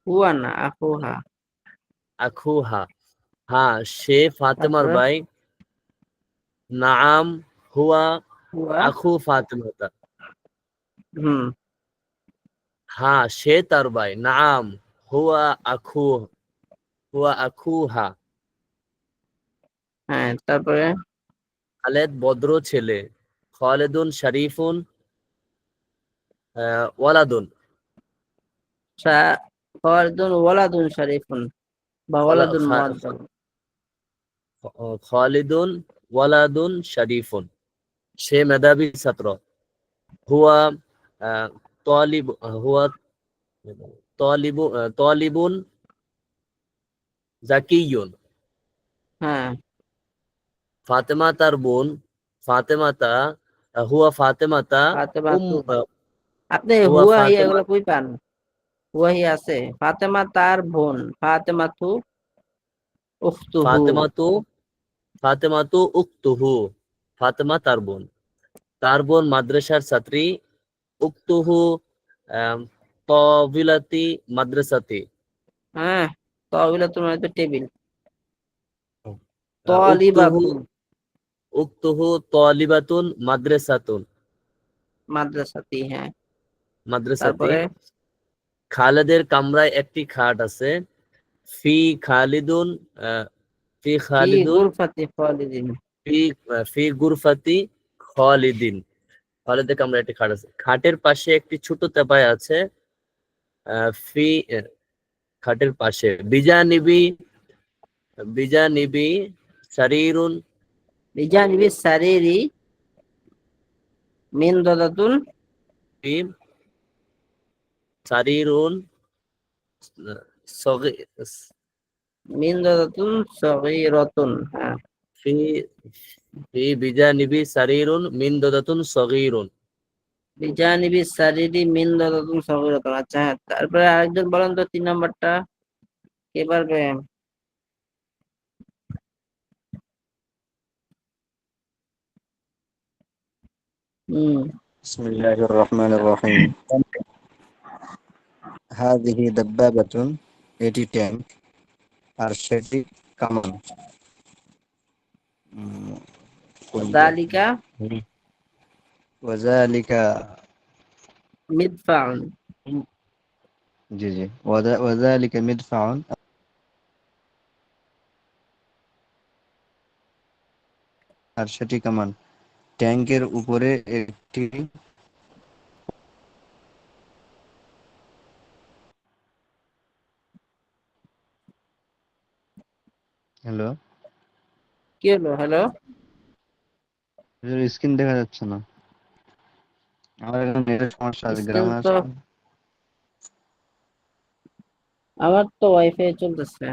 হুয়া না আখুহা। আখুহা। হ্যাঁ সে ফাতেমার তারপরে ভাই। নাআম হুয়া হুয়া, আখু ফাতেমাতা। হুম হ্যাঁ সে তার ভাই। নাআম হুয়া আখু, হুয়া আখুহা। হ্যাঁ। তারপরে খালেদ ভদ্র ছেলে। খালেদুন শরীফুন ওয়ালাদুন, খালিদুন ওয়ালাদুন শরীফুন বা ওয়ালাদুন মুআদ্দাব। খালিদুন ওয়ালাদুন শরীফুন, সে মেধাবী ছাত্র। হুয়া তালিব, হুয়া তালিবুন জাকিয়ুন। হ্যাঁ। ফাতেমা তার বোন। ফাতেমাতা, হুয়া ফাতেমাতা উম, ফাতেমাতু, আপনি হুয়া হুয়া হি ফাতেমা, এগুলো কই পান? হুয়া হি আছে, ফাতেমা তার বোন, ফাতেমাতু উখতুহু। ফাতেমাতু, ফাতেমাতু উক্তুহু, ফাতেমা তার বোন। তার বোন মাদ্রাসার ছাত্রী। উক্তুহু আম, তাবিলাতি মাদ্রাসাতি। হ্যাঁ, তাওবিলা তোমার তো টেবিল। উক্তুহু, তালিবাতুন উক্তুহু তালিবাতুন মাদ্রাসাতুন, মাদ্রাসাতি, হ্যাঁ। মাদ্রাসাতি। তারপরে খালেদের কামরায় একটি খাট আছে। ফি খালিদুন, আহ, ফি ফি খালিদুন, গুরফাতি খালিদিন। ফি ফি গুরফাতি খালিদিন। খালেদের কামরায় একটি খাট আছে। খাটের পাশে একটি ছোট তেপায় আছে। ফি খাটের পাশে বিজানিবি, বিজানিবি সারিরুন, বিজানিবি সারিরি মিন দাদাতুন, ফি সারিরুন সগি, মিন দাদাতুন সগীরাতুন, হ্যাঁ। ফি ফি বিজানিবি সারিরুন মিন দাদাতুন সগীরুন। বিজানিবি সারিরি মিন দাদাতুন সগীরাতুন। আচ্ছা, হ্যাঁ। তারপরে আরেকজন বলেন তো 3 নম্বরটা, কে পারবে? হুম بسم الله الرحمن الرحيم هذه دبابة এটি ট্যাঙ্ক আর সেটি কামান কোনটা দালিকা وذلك মিদফাউন। জি জি وذلك مدفع আর সেটি কামান ট্যাঙ্কের উপরে একটি হ্যালো কি হলো? হ্যালো, স্ক্রিন দেখা যাচ্ছে না আমার এখানে নেটের সমস্যা আছে স্ক্রিন গ্রামে তো, আসলে আমার তো ওয়াইফাই চলতেছে।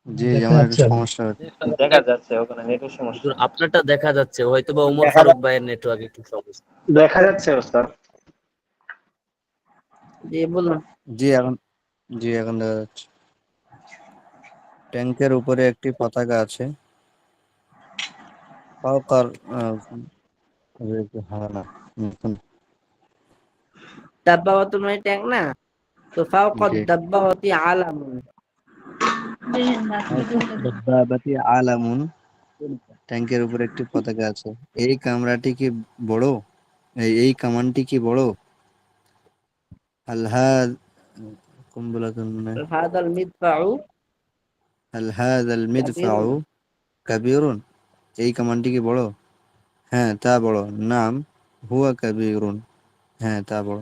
জি দেখা আমার একটু যাচ্ছে না। সমস্যা হচ্ছে। দেখা যাচ্ছে ওখানে নেটের সমস্যা। হুজুর আপনারটা দেখা যাচ্ছে, হয়তো বা ওমর দেখা ফারুক ভাইয়ের নেটওয়ার্ক একটু সমস্যা। দেখা যাচ্ছে ওস্তাদ। জি বলুন। জি এখন জি এখন দেখা যাচ্ছে। ট্যাঙ্কের উপরে একটি পতাকা আছে। ফাওকার হ্যাঁ না হুম, দাব্বাওয়াতুন মানে ট্যাঙ্ক না, তো ফাওকাদ জি দাব্বাওয়াতি আলামুন। দাব্বাবাতি আলামুন, ট্যাঙ্কের উপরে একটি পতাকা আছে। এই কামরাটি কি বড়? এই কামানটি কি বড়? আলহাদ কুম্বলাতুন হাদাল মিদফাউ আলহাদাল মিদফাউ কাবীরুন। কাবীরুন, এই কামানটি কি বড়? হ্যাঁ তা বড়। নাম হুয়া কাবীরুন, হ্যাঁ তা বড়।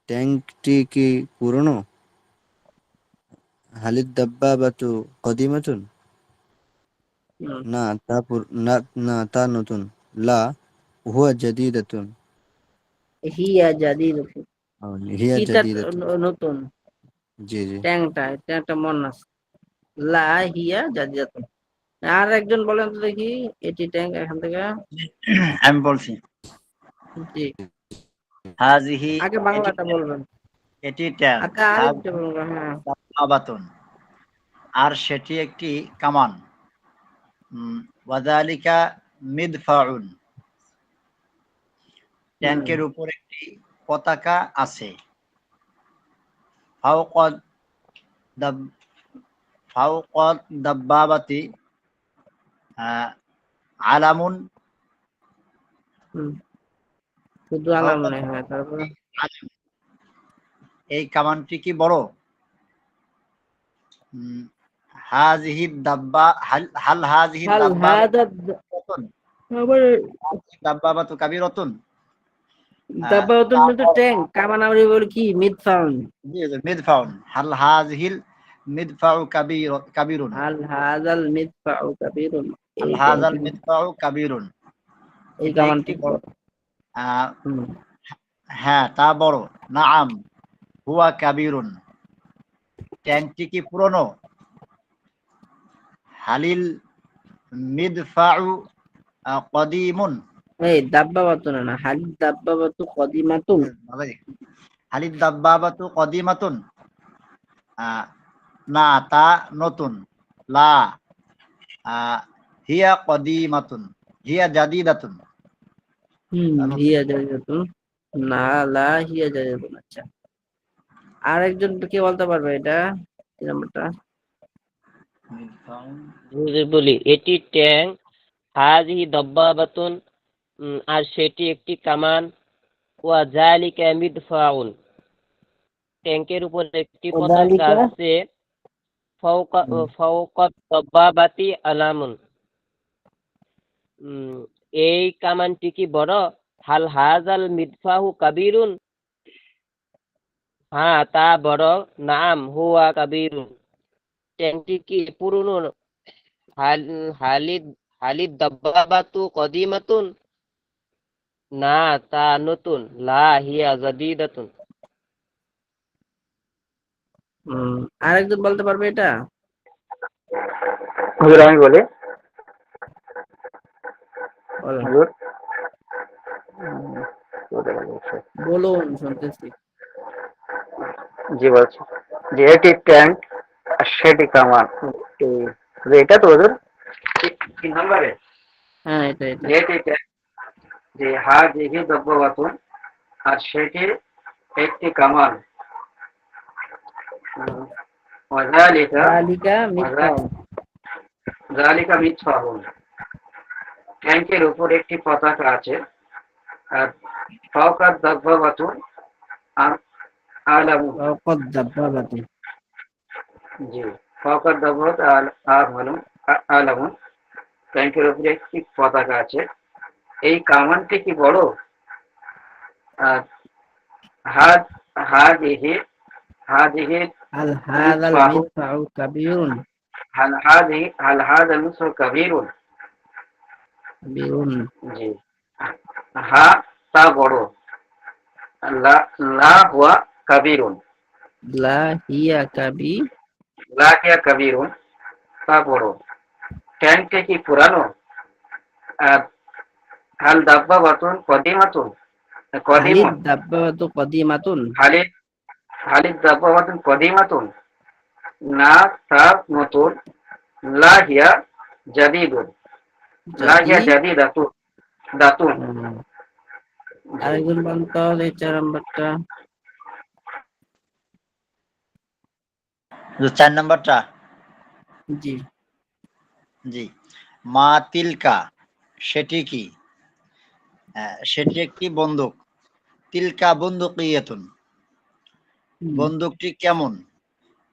ট্যাঙ্কটি কি পুরনো? হালিদ দাব্বাবাতু কদিমাতুন, হুম, না না না তা নতুন। লা হুয়া জাদিদাতুন, হিয়া জাদিদুন। হিয়া কিটা জাদিদাতুন। নতুন, জি জি ট্যাঙ্কটা মন আছে। লা হিয়া জাদিদাতুন। আর একজন বলেন তো দেখি, এটি ট্যাঙ্ক এখান থেকে। আমি বলছি, জি হাজিহি, আগে এটি বাংলাটা বলবেন। এটি ট্যাঙ্ক, আচ্ছা আরেকটা বলবেন, হ্যাঁ। আবাতুন, আর সেটি একটি কামান। ওয়াযালিকা মিদফাউন, হুম ট্যাঙ্কের উপর একটি পতাকা আছে। ফাওকাদ দাব ফাওকাদ দাব্বাবাতি আহ, আলামুন, হুম, শুধু আলাম ফাওকাদ মনে হয়, তারপরে আলাম। এই কামানটি কি বড়? উম, হাজিহি দাব্বা হাল হাল হাজিহি হাল দাব্বাবাতু হাদা কাবীরাতুন, আবার দাব্বাবাতু কাবীরাতুন। দাব্বাওয়াতুন তা মানে ট্যাঙ্ক, কামান আমরা বলি কি মিদফাউন। মিদফাউন, হাল হাজিহিল মিদফাউ কাবীরুন, হাল হাদাল মিদফাউ কাবীরুন। হাল এই হাযাল ট্যাঙ্কটি, মিদফাউ কাবীরুন, এই এটি একটি কামানটি বড়। বড়। আহ, হুম হ্যাঁ তা বড়। নাআম হুয়া কাবীরুন, ট্যাঙ্কটি কি পুরনো? হালিল মিদফাউ কদিমুন, এই দাব্বাওয়াতুন না, হাল দাব্বাওয়াতু কদিমাতুন। হালিদ দাব্বাবাতু কদিমাতুন, আহ, না তা নতুন। লা আহ, হিয়া কদিমাতুন, হিয়া জাদিদাতুন, তা নতুন। হিয়া জাদিদাতুন, না লা হিয়া জাদিদাতুন। আচ্ছা আর একজন কে বলতে পারবে এটা, কি নাম্বারটা? যদি বলি এটি ট্যাঙ্ক, হাজিহি দাব্বাবাতুন, আর সেটি একটি কামান, ওয়া যালিকা মিদফাউন, ট্যাঙ্কের উপর একটি পতাকা ওদালিকা আছে, ফাওকা হুম। ফাওকা দাব্বাবাতি আলামুন, এই কামানটি কি বড়? হাল হাযাল মিদফাহু কাবীরুন, হ্যাঁ তা বড়। নাম হুয়া কাবীরুন, ট্যাঙ্কটি কি পুরনো? হাল হালিদ হালিদ দাব্বাবাতু কদিমাতুন, না তা নতুন। লা হিয়া জাদিদাতুন। আর একজন বলতে পারবে এটা? হুজুর আমি বলি। বলেন হুজুর বলুন, শুনতেছি। জি বলছি যে এটি ট্যাঙ্ক আর সেটি কামান। এটা তো হুজুর 3 নম্বরে, হ্যাঁ এটা। যে এটি ট্যাঙ্ক, যে হাজিহি দাব্বাবাতুন, আর সেটি একটি কামান। ওয়াযালিকা যালিকা মিদফাউন। যালিকা মিদফাউন, ট্যাঙ্কের উপর একটি পতাকা আছে। আর ফাওকাদ দাব্বাবাতুন আর আলামুন, ফাওকাদ দাব্বাবাতি। জি ফাওকাদ দাব্বাবাত আলামুন, ট্যাঙ্কের উপরে একটি পতাকা আছে। এই কামানটি কি বড়? আর হাদ হাদিহি হাদিহি হাল হাদাল মিদফাহু, মিদফাউ কাবীরুন। হাল হাদা মিদফাহু কাবীরুন, কাবীরুন। জি হা তা বড়। লা লা হুয়া কাবীরুন, লা হিয়া কাবী। লা হিয়া কাবীরুন, তা বড়। ট্যাঙ্কটা কি পুরানো? আহ, হাল দাব্বা বাতুন কদিমাতুন হালিদ কদিমুন দাব্বাবাতু কদিমাতুন। হালিদ হালিদ দাব্বা বাতুন কদিমাতুন, না তা নতুন। লা হিয়া জাদিদুন লা জাদি হিয়া জাদিদাতুন দাতুন। হুম, আরেকজন বলেন তো এই 4 নম্বরটা। 4 নম্বরটা। জি। জি। মা তিলকা, সেটি কি? সেটি একটি বন্দুক। তিলকা বন্দুকিয়াতুন, হুম, বন্দুকটি কেমন?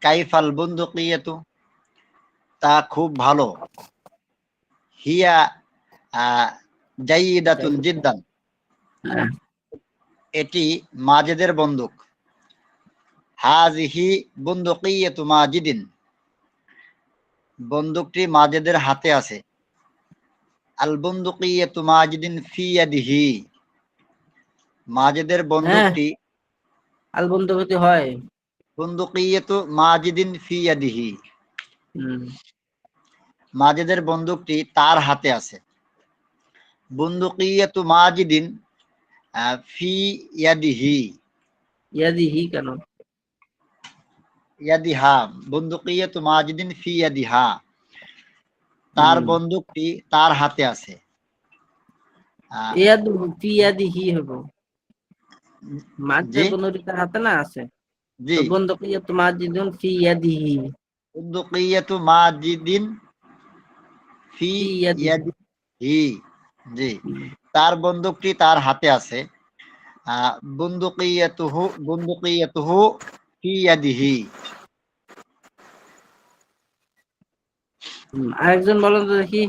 কাইফাল বন্দুকিয়াতু, তা খুব ভালো। হিয়া জাইদাতুন জিদ্দান, হ্যাঁ, এটি মাজেদের বন্দুক। হাজিহি বন্দুকিয়াতু মাজিদিন, বন্দুকটি মাজেদের হাতে আছে। আল বন্দুকিয়াতু মাজিদিন ফি ইয়াদিহি, মাজেদের হ্যাঁ, বন্দুকটি আল বন্দুকতি হয়। বন্দুকিয়াতু মাজিদিন ফি ইয়াদিহি, হুম, মাজেদের বন্দুকটি তার হাতে আছে। বন্দুকিয়াতু মাজিদিন ফি ইয়াদিহি, ইয়াদিহি কেন? ইয়াদিহা, বন্দুকিয়াতু মাজিদিন ফি ইয়াদিহা, তার হুম, বন্দুকটি তার হাতে আছে। ইয়াদু ফি ইয়াদিহি হবো। জি মাঝে বন্দুকটি তার হাতে না আছে, জি, তো বন্দুকিয়াতু মাজিদুন ফি ইয়াদিহি। বন্দুকিয়াতু মাজিদিন ফি ফি ইয়াদিহি। ইয়াদিহি, জি, হুম, তার বন্দুকটি তার হাতে আছে। বন্দুকিয়াতুহু ফি ইয়াদিহি। আরেকজন বলেন তো দেখি।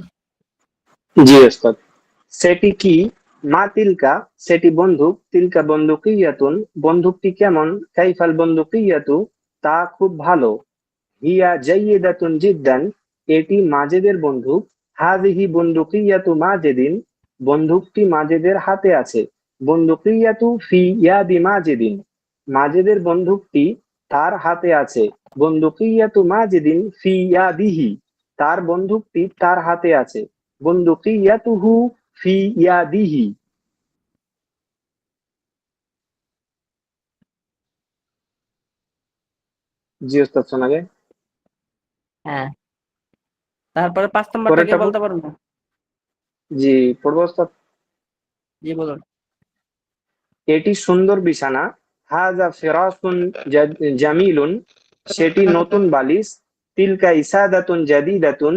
জি ওস্তাদ। সেটি কি? মা তিলকা, সেটি বন্দুক। তিলকা বন্দুকিয়াতুন, বন্দুকটি কেমন? কাইফাল বন্দুকিয়াতু, তা খুব ভালো। হিয়া জাইয়িদাতুন জিদ্দান, এটি মাজেদের বন্দুক। হাযিহি বন্দুকিয়াতু মাজেদিন, বন্দুকটি মাজেদের হাতে আছে। বন্দুকিয়াতু ফি ইয়াদি মাজেদিন, মাজেদের বন্দুকটি তার হাতে আছে। বন্দুকিয়াতু মাজেদিন ফি ইয়াদিহি, তার বন্দুকটি তার হাতে আছে। বন্দুকিয়াতুহু ফি ইয়াদিহি। জি ওস্তাদ, শোনা যায়। হ্যাঁ, তারপরে 5 নাম্বারটা কে পরেরটা বলতে পারেন না? জি পড়বো ওস্তাদ। জি বলুন। এটি সুন্দর বিছানা। হাযা ফিরাশুন জামিলুন, সেটি নতুন বালিশ। তিলকা ইসাদাতুন জাদিদাতুন,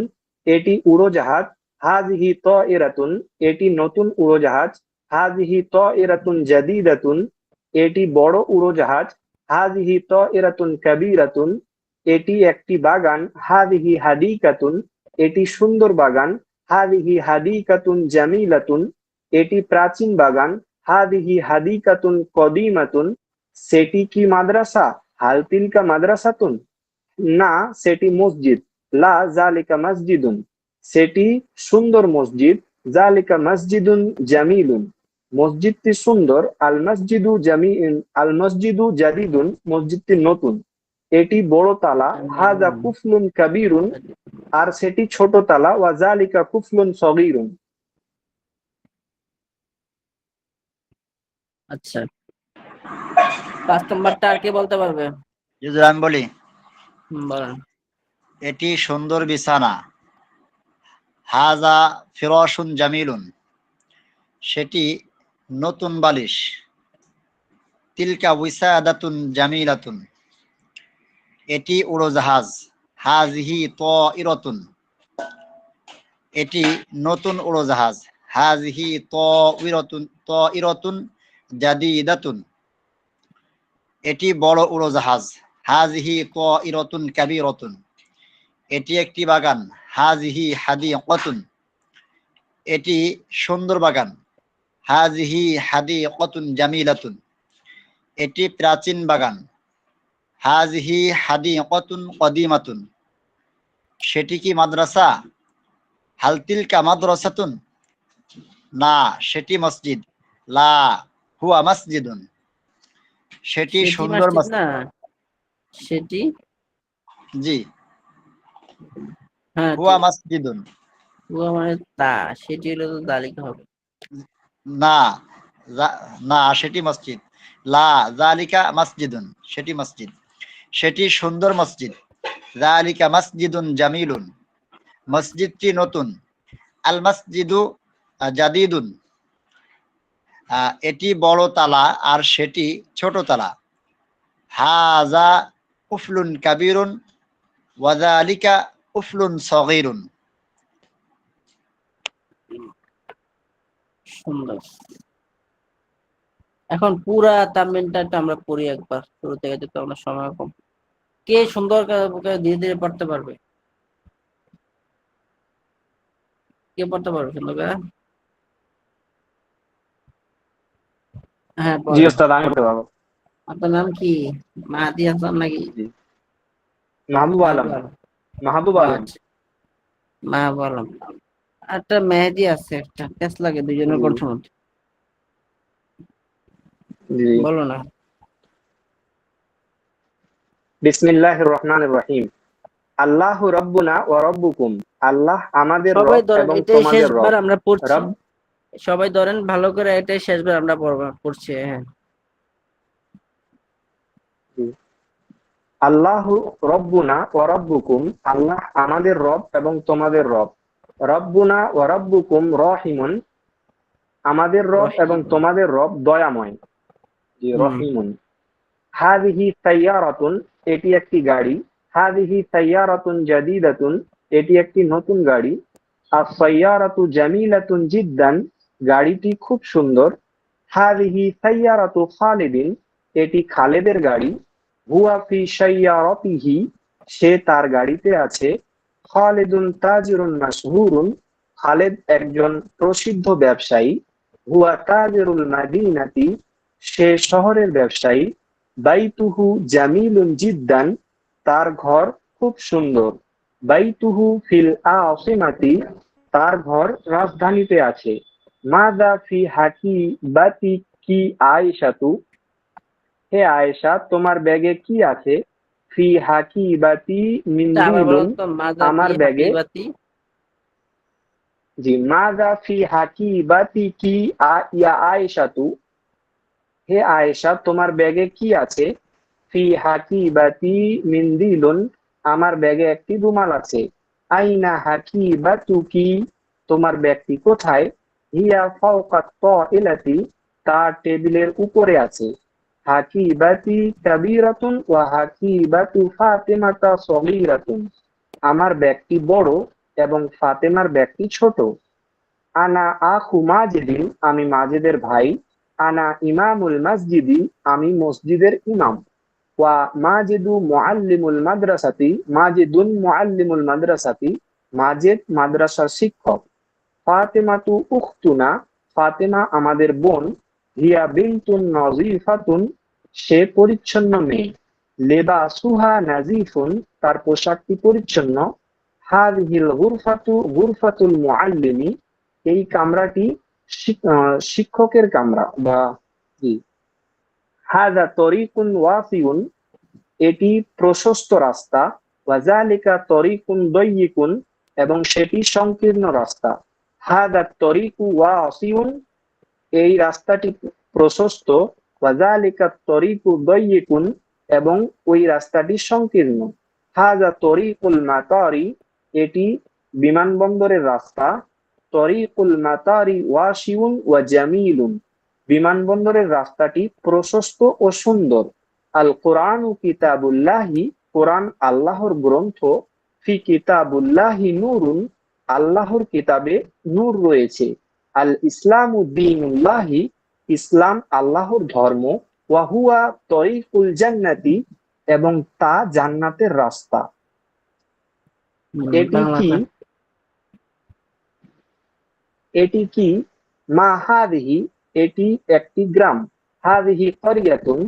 এটি উড়োজাহাজ। হাযিহি তায়রাতুন, এটি নতুন উড়োজাহাজ। হাযিহি তায়রাতুন জাদিদাতুন, এটি বড় উড়োজাহাজ। হাযিহি তায়রাতুন কাবীরাতুন, এটি একটি বাগান। হাযিহি হাদিকাতুন, এটি সুন্দর বাগান। হাযিহি হাদিকাতুন জামিলাতুন, এটি প্রাচীন বাগান। হাদিহি হাদিকাতুন কদিমাতুন, সেটি কি মাদ্রাসা? হাল তিলকা মাদ্রাসাতুন, না সেটি মসজিদ। লা জালিকা মসজিদুন, সেটি সুন্দর মসজিদ। জালিকা মসজিদুন জামিলুন, মসজিদটি সুন্দর। আল মসজিদু জাদিদুন, মসজিদটি নতুন। এটি বড় তালা। হাযা কুফলুন কাবীরুন, আর সেটি ছোট তালা। ওয়া জালিকা কুফলুন সগীরুন। আচ্ছা, 5 নাম্বারটা আর কে বলতে পারবে? যদি আমি বলি, বলেন। এটি সুন্দর বিছানা। হাযা ফিরাশুন জামিলুন, সেটি নতুন বালিশ। তিলকা উইসাদাতুন জামিলাতুন, এটি উড়োজাহাজ। হাযিহি তায়রাতুন, এটি নতুন উড়োজাহাজ। হাযিহি তায়রাতুন জাদিদাতুন, এটি বড় উড়োজাহাজ। হাযিহি তায়রাতুন কাবীরাতুন, এটি একটি বাগান। হাযিহি হাদিকাতুন, এটি সুন্দর বাগান। হাযিহি হাদিকাতুন জামিলাতুন, এটি প্রাচীন বাগান। হাযিহি হাদিকাতুন কদিমাতুন, সেটি কি মাদ্রাসা? হাল তিলকা মাদ্রাসাতুন, না সেটি মসজিদ। লা হুয়া মসজিদুন, সেটি সেটি সুন্দর মসজিদ না, মসজিদ। সেটি জি, হ্যাঁ হুয়া ঠিক। মাসজিদুন। হুয়া মানে তা, সেটি হলে তো দালিকা হবে। না, না সেটি মসজিদ। লা যালিকা মাসজিদুন, সেটি মসজিদ, সেটি সুন্দর মসজিদ। যালিকা মাসজিদুন জামিলুন, মসজিদটি নতুন। আল মসজিদু জাদিদুন, এটি বড় তালা আর সেটি ছোট তালা। হাযা কুফলুন কাবীরুন ওয়া যালিকা কুফলুন সগীরুন। সুন্দর। এখন পুরা তামিলটা একটু আমরা পড়ি একবার শুরু থেকে, যেহেতু আমরা সময় কম। কে সুন্দর করে ধীরে ধীরে পড়তে পারবে? কে পড়তে পারবে সুন্দর করে? হ্যাঁ জি পড়েন। ওস্তাদ, আমি পড়তে পারবো। আপনার নাম কি? মাহাদি হাসান নাকি? জি, মাহবুব মাহবুব আলম। আলম। মাহবুব ও আলম। আচ্ছা, মাহবুব আলম। একটা মেহেদি আছে, একটা টেস্ট লাগে দুজনের জি কণ্ঠের মধ্যে। জি। বলো না। বিসমিল্লাহির রহমানির রহিম। আল্লাহু রাব্বুনা ওয়া রাব্বুকুম, আল্লাহ আমাদের সবাই রব ধরেন, এবং এটাই তোমাদের শেষবার রব। আমরা পড়ছি। রব, সবাই ধরেন ভালো করে, এটাই শেষবার আমরা পড়ছি। হ্যাঁ। আল্লাহু রব্বুনা ওয়া রাব্বুকুম, আল্লাহ আমাদের রব এবং তোমাদের রব। রব্বুনা ওয়া রাব্বুকুম রহিমুন, আমাদের রব এবং রহিম। তোমাদের রব দয়াময়। জি, হুম। রহিমুন। হাযিহি সাইয়ারাতুন, এটি একটি গাড়ি। হাযিহি সাইয়ারাতুন জাদীদাতুন, এটি একটি নতুন গাড়ি। আস-সাইয়ারাতু জামিলাতুন জিদ্দান, গাড়িটি খুব সুন্দর। হাযিহি সাইয়ারাতু খালিদিন, এটি খালেদের গাড়ি। হুয়া ফি সাইয়ারাতিহি, সে তার গাড়িতে আছে। খালিদুন তাজিরুন মাশহুরুন, খালেদ একজন প্রসিদ্ধ ব্যবসায়ী। হুয়া তাজিরুল মাদিনাতি, সে শহরের ব্যবসায়ী। বাইতুহু জামিলুন জিদ্দান, তার ঘর খুব সুন্দর। বাইতুহু ফিল আসিমাতি, তার ঘর রাজধানীতে আছে। মাযা ফি হাকি বাতি কি আয়েশাতু, হে আয়েশা তোমার ব্যাগে কি আছে? ফি হাকি বাতি এটা আবার বলো মিনদিলুন, তো, মাজা ফি আমার ব্যাগে। হাকিবাতি। জি, মাযা ফি হাকি বাতি কি ইয়া আয়েশাতু, হে আয়েশা তোমার ব্যাগে কি আছে? ফি হাকিবাতি মিনদিলুন, আমার ব্যাগে একটি রুমাল আছে। আইনা হাকিবাতুকি, তোমার ব্যাগটি কোথায়? হিয়া ফাওকাত তাইলাতি, তার টেবিলের উপরে আছে। হাকিবাতি কাবীরাতুন ওয়া হাকিবাতু ফাতিমাতা সগীরাতুন, আমার ব্যাগটি বড় এবং ফাতেমার ব্যাগটি ছোট। আনা আখু মাজিদিন, আমি মাজেদের ভাই। আনা ইমামুল মসজিদি, আমি মসজিদের ইমাম। ওয়া মাজিদু মুআল্লিমুল মাদ্রাসাতি, মাজিদুন মুআল্লিমুল মাদ্রাসাতি, মাজেদ মাদ্রাসার শিক্ষক। ফাতেমাতু উখতুনা, ফাতেমা আমাদের বোন। হিয়া বিনতুন নজিফাতুন, সে পরিচ্ছন্ন মেয়ে। লেবাসুহা নাজিফুন, তার পোশাকটি পরিচ্ছন্ন। হাযিহিল গুরফাতু গুরফাতুল মুআল্লিমি, এই কামরাটি শিক্ষকের কামরা বা জি। হাযা তরিকুন ওয়াসিউন, এটি প্রশস্ত রাস্তা। ওয়াজালিকা তরিকুন দাইয়িকুন, এবং সেটি সংকীর্ণ রাস্তা। হাযা তরিকু ওয়াসিউন, এই রাস্তাটি প্রশস্ত। ওয়াজালিকা তরিকু দাইয়িকুন, এবং ওই রাস্তাটি সংকীর্ণ। হাযা তরিকুল মাতারি, এটি বিমানবন্দরের রাস্তা। তরিকুল মাতারি ওয়াসিউন ওয়া জামিলুন, বিমানবন্দরের রাস্তাটি প্রশস্ত ও সুন্দর। আল কোরআনু কিতাবুল্লাহি, কোরআন আল্লাহর গ্রন্থ। ফি কিতাবুল্লাহি নূরুন, আল্লাহর কিতাবে নূর রয়েছে। আল ইসলামু দীনুল্লাহি, ইসলাম আল্লাহর ধর্ম। ওয়া হুয়া তরিকুল জান্নাতি, এবং তা জান্নাতের রাস্তা। এটি কি, বাংলাটা। এটি কি? মা হাদিহি, এটি একটি গ্রাম। হাদিহি করিয়াতুন,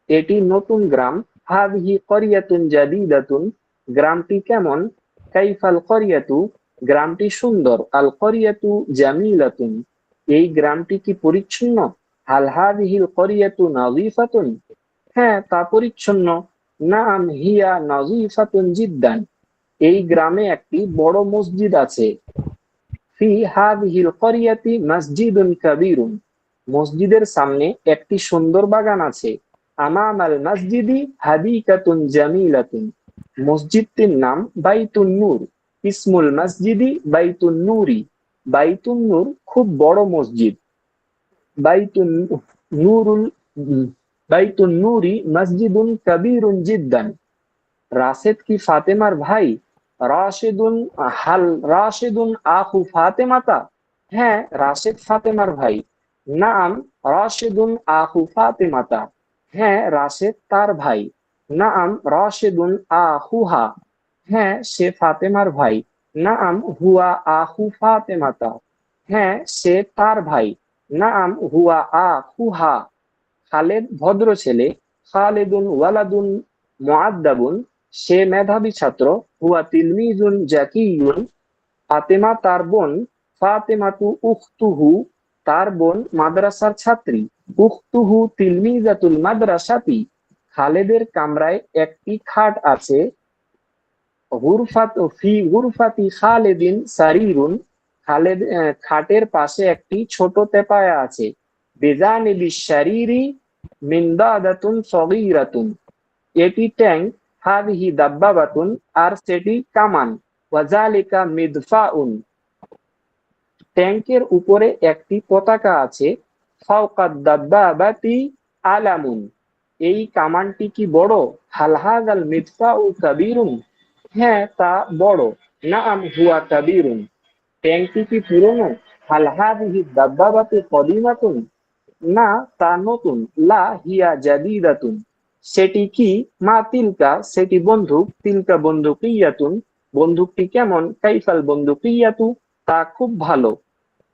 এটি নতুন গ্রাম। হাদিহি করিয়াতুন জাদিদাতুন, গ্রামটি কেমন? কাইফাল করিয়াতু, গ্রামটি সুন্দর। আল করিয়াতু জামিলাতুন, এই গ্রামটি কি পরিচ্ছন্ন? হাল হাদিহিল করিয়াতু নাযিফাতুন, হ্যাঁ তা পরিচ্ছন্ন। নাম হিয়া নাযিফাতুন জিদ্দান, এই গ্রামে একটি বড় মসজিদ আছে। ফি হাযিহিল ক্বরিয়াতি মসজিদুন কাবীরুন, মসজিদের সামনে একটি সুন্দর বাগান আছে। আমামাল মসজিদি হাদিকাতুন জামিলাতুন, মসজিদটির নাম বাইতুন নূর। ইসমুল মসজিদি বাইতুন নূরি, বাইতুন নূর খুব বড় মসজিদ। বাইতুন নূরুল বাইতুন নূরি মসজিদুন কবীরুন জিদ্দান। রাশেদ কি ফাতেমার ভাই? রাশেদুন হাল রাশেদুন আখু ফাতেমাতা, হ্যাঁ রাশেদ ফাতেমার ভাই। নাম রাশেদুন আখু ফাতেমাতা, হ্যাঁ রাশেদ তার ভাই। নাম রাশেদুন আখুহা, হ্যাঁ সে ফাতেমার ভাই। নাম হুয়া আখু ফাতেমাতা, হ্যাঁ সে তার ভাই। নাম হুয়া আখুহা। খালেদ ভদ্র ছেলে। খালেদুন ওয়ালাদুন মুআদ্দাবুন, সে মেধাবী ছাত্র। হুয়া তিলমিজুন জাকিয়ুন, ফাতেমা তার বোন। ফাতেমাতু উখতুহু, তার বোন মাদ্রাসার ছাত্রী। উখতুহু তিলমিজাতুল মাদ্রাসাতি, খালেদের কামরায় একটি খাট আছে। গুরফাতি খালেদিন সারিরুন, খাটের পাশে একটি ছোট তেপায়া আছে। বেজানিবি শারীরি মিনদাদাতুন সগীরাতুন, এটি ট্যাঙ্ক। হাযিহি দাব্বাবাতুন, আর সেটি কামান। ওয়াজালিকা মিদফাউন, ট্যাঙ্কের উপরে একটি পতাকা আছে। ফাওকাদ দাব্বাবাতি আলামুন, এই কামানটি কি বড়? হাল হাযাল মিদফাউ কাবীরুন, হ্যাঁ তা বড়। নাআম হুয়া কাবীরুন, ট্যাঙ্কটি কি পুরনো? হাল হাযিহি দাব্বাবাতু কদিমাতুন, না তা নতুন। লা হিয়া জাদীদাতুন, সেটি কি? মা তিলকা, সেটি বন্দুক। তিলকা বন্দুকিয়াতুন, বন্দুকটি কেমন? কাইফাল বন্দুকিয়াতু, তা খুব ভালো।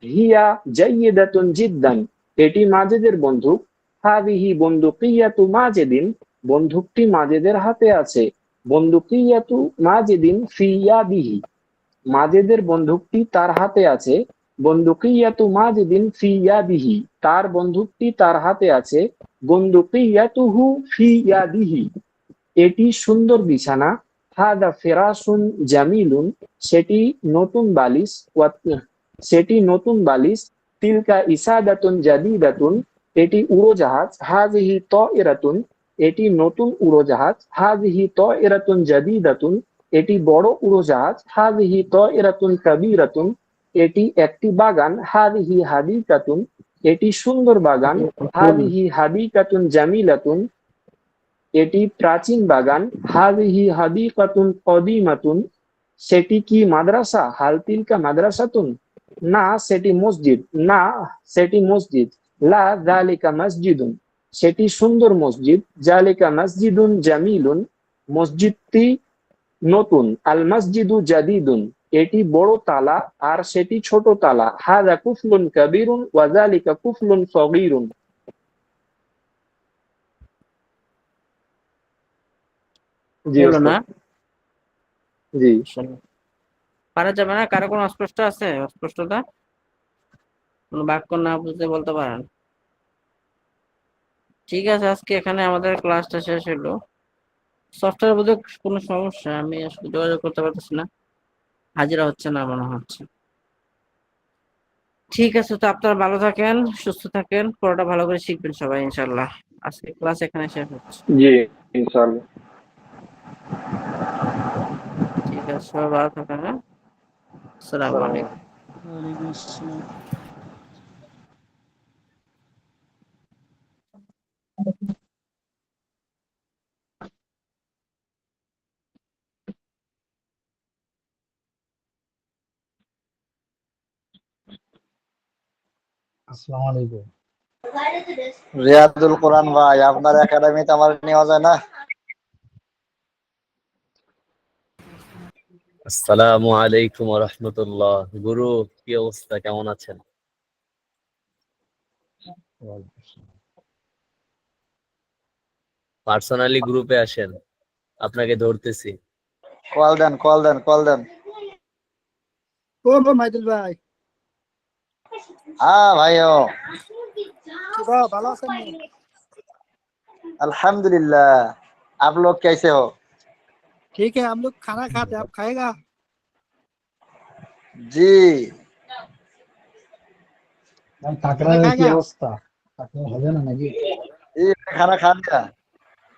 হিয়া জাইয়িদাতুন জিদ্দান, এটি মাজেদের বন্দুক। হাযিহি বন্দুকিয়াতু মাজেদিন, বন্দুকটি মাজেদের হাতে আছে। বন্দুকিয়াতু মাজেদিন ফি ইয়াদিহি, মাজেদের বন্দুকটি তার হাতে আছে। বন্দুকিয়াতু মাজেদিন ফি ইয়াদিহি, তার বন্দুকটি তার হাতে আছে। বন্দুকিয়াতুহু ফি ইয়াদিহি, এটি সুন্দর বিছানা। হাদা ফিরাসুন জামিলুন, সেটি নতুন বালিশ। সেটি নতুন বালিশ। তিলকা ইসাদাতুন জাদিদাতুন, এটি উড়োজাহাজ। হাযিহি তায়রাতুন, এটি নতুন উড়োজাহাজ। হাযিহি তায়রাতুন জাদিদাতুন, এটি বড় উড়োজাহাজ। হাযিহি তায়রাতুন কাবীরাতুন, এটি একটি বাগান। হাযিহি হাদিকাতুন, এটি সুন্দর বাগান। হাযিহি হাদিকাতুন জামিলাতুন, এটি প্রাচীন বাগান। হাযিহি হাদিকাতুন কদিমাতুন, সেটি কি মাদ্রাসা? হাল তিলকা মাদ্রাসাতুন, না সেটি মসজিদ। না সেটি মসজিদ। লা যালিকা মসজিদুন, সেটি সুন্দর মসজিদ। যালিকা মসজিদুন জামিলুন, মসজিদটি নতুন। আল মসজিদু জাদিদুন, এটি বড় তালা আর সেটি ছোট তালা। হাযা কুফলুন কাবীরুন ওয়া যালিকা কুফলুন সগীরুন। জি হলো ওস্তাদ। না? জি পারা যাবে না? কারো কোনো অস্পষ্ট আছে? অস্পষ্টতা কোনো বাক্য না বুঝতে বলতে পারেন। ঠিক আছে, আজকে এখানে আমাদের ক্লাসটা শেষ হলো। সফটওয়্যার বোধহয় কোনো সমস্যা, আমি আসলে যোগাযোগ করতে পারতেছি না, হাজিরা হচ্ছে না মনে হচ্ছে। ঠিক আছে, তো আপনারা ভালো থাকেন, সুস্থ থাকেন, পড়াটা ভালো করে শিখবেন সবাই ইনশাল্লাহ। আজকে ক্লাস এখানে শেষ হচ্ছে। জি ইনশাআল্লাহ। ঠিক আছে, সবাই ভালো থাকেন। হ্যাঁ, আসসালামু আসসালামু আলাইকুম। আসসালামু আলাইকুম। রিয়াদুল কোরআন ভাই, আপনার একাডেমিতে আমার নেওয়া যায় না? আসসালামু আলাইকুম ওয়া রাহমাতুল্লাহ। গুরু, কি অবস্থা, কেমন আছেন? পার্সোনালি গ্রুপে আসেন, আপনাকে ধরতেছি। কল দেন, কল দেন, কল দেন। ও মাইদুল ভাই, হ্যাঁ ভাইও, ভালো আছেন নি? अल्हम्दुलिल्लाह। आप लोग कैसे हो? ठीक है, हम लोग खाना खाते हैं, आप खाएगा? জি। खाना खाएगा? জি, খানা খান না।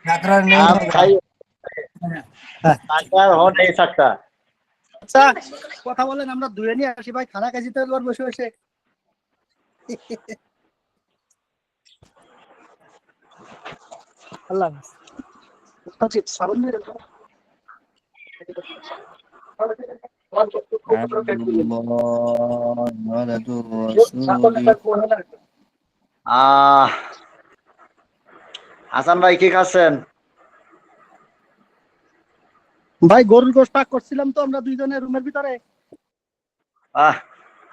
काकरा नहीं आप होगा। खाइए। টাকার হন এই সাকটা। আচ্ছা, কথা বলেন, আমরা দূরে নিয়ে আসি ভাই, খানা খাইছি তো এবার বসে বসে। আল্লাহ হাফেজ। আল্লাহ ওয়ালাদুর রাসূলি। আহ হাসান ভাই কি খাচ্ছেন? ভাই গরুর গোশত পাক করছিলাম তো আমরা দুইজনে রুমের ভিতরে। আহ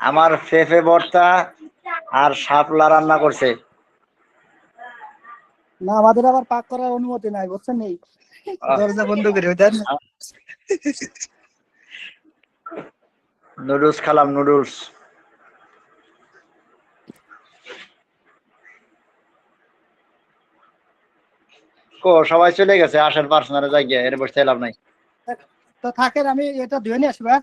আমার ফেফে ভর্তা আর শাপলা রান্না করছে। না, আমাদের আবার পাক করার অনুমতি নাই, বুঝছেন? নেই, দরজা বন্ধ করে দেন। Noodles খালাম, noodles. সবাই চলে গেছে, আসেন পার্সোনালে যাই গিয়ে এর বসে লাভ নাই। তো থাকেন, আমি এটা ধুয়ে নিয়ে আসবো।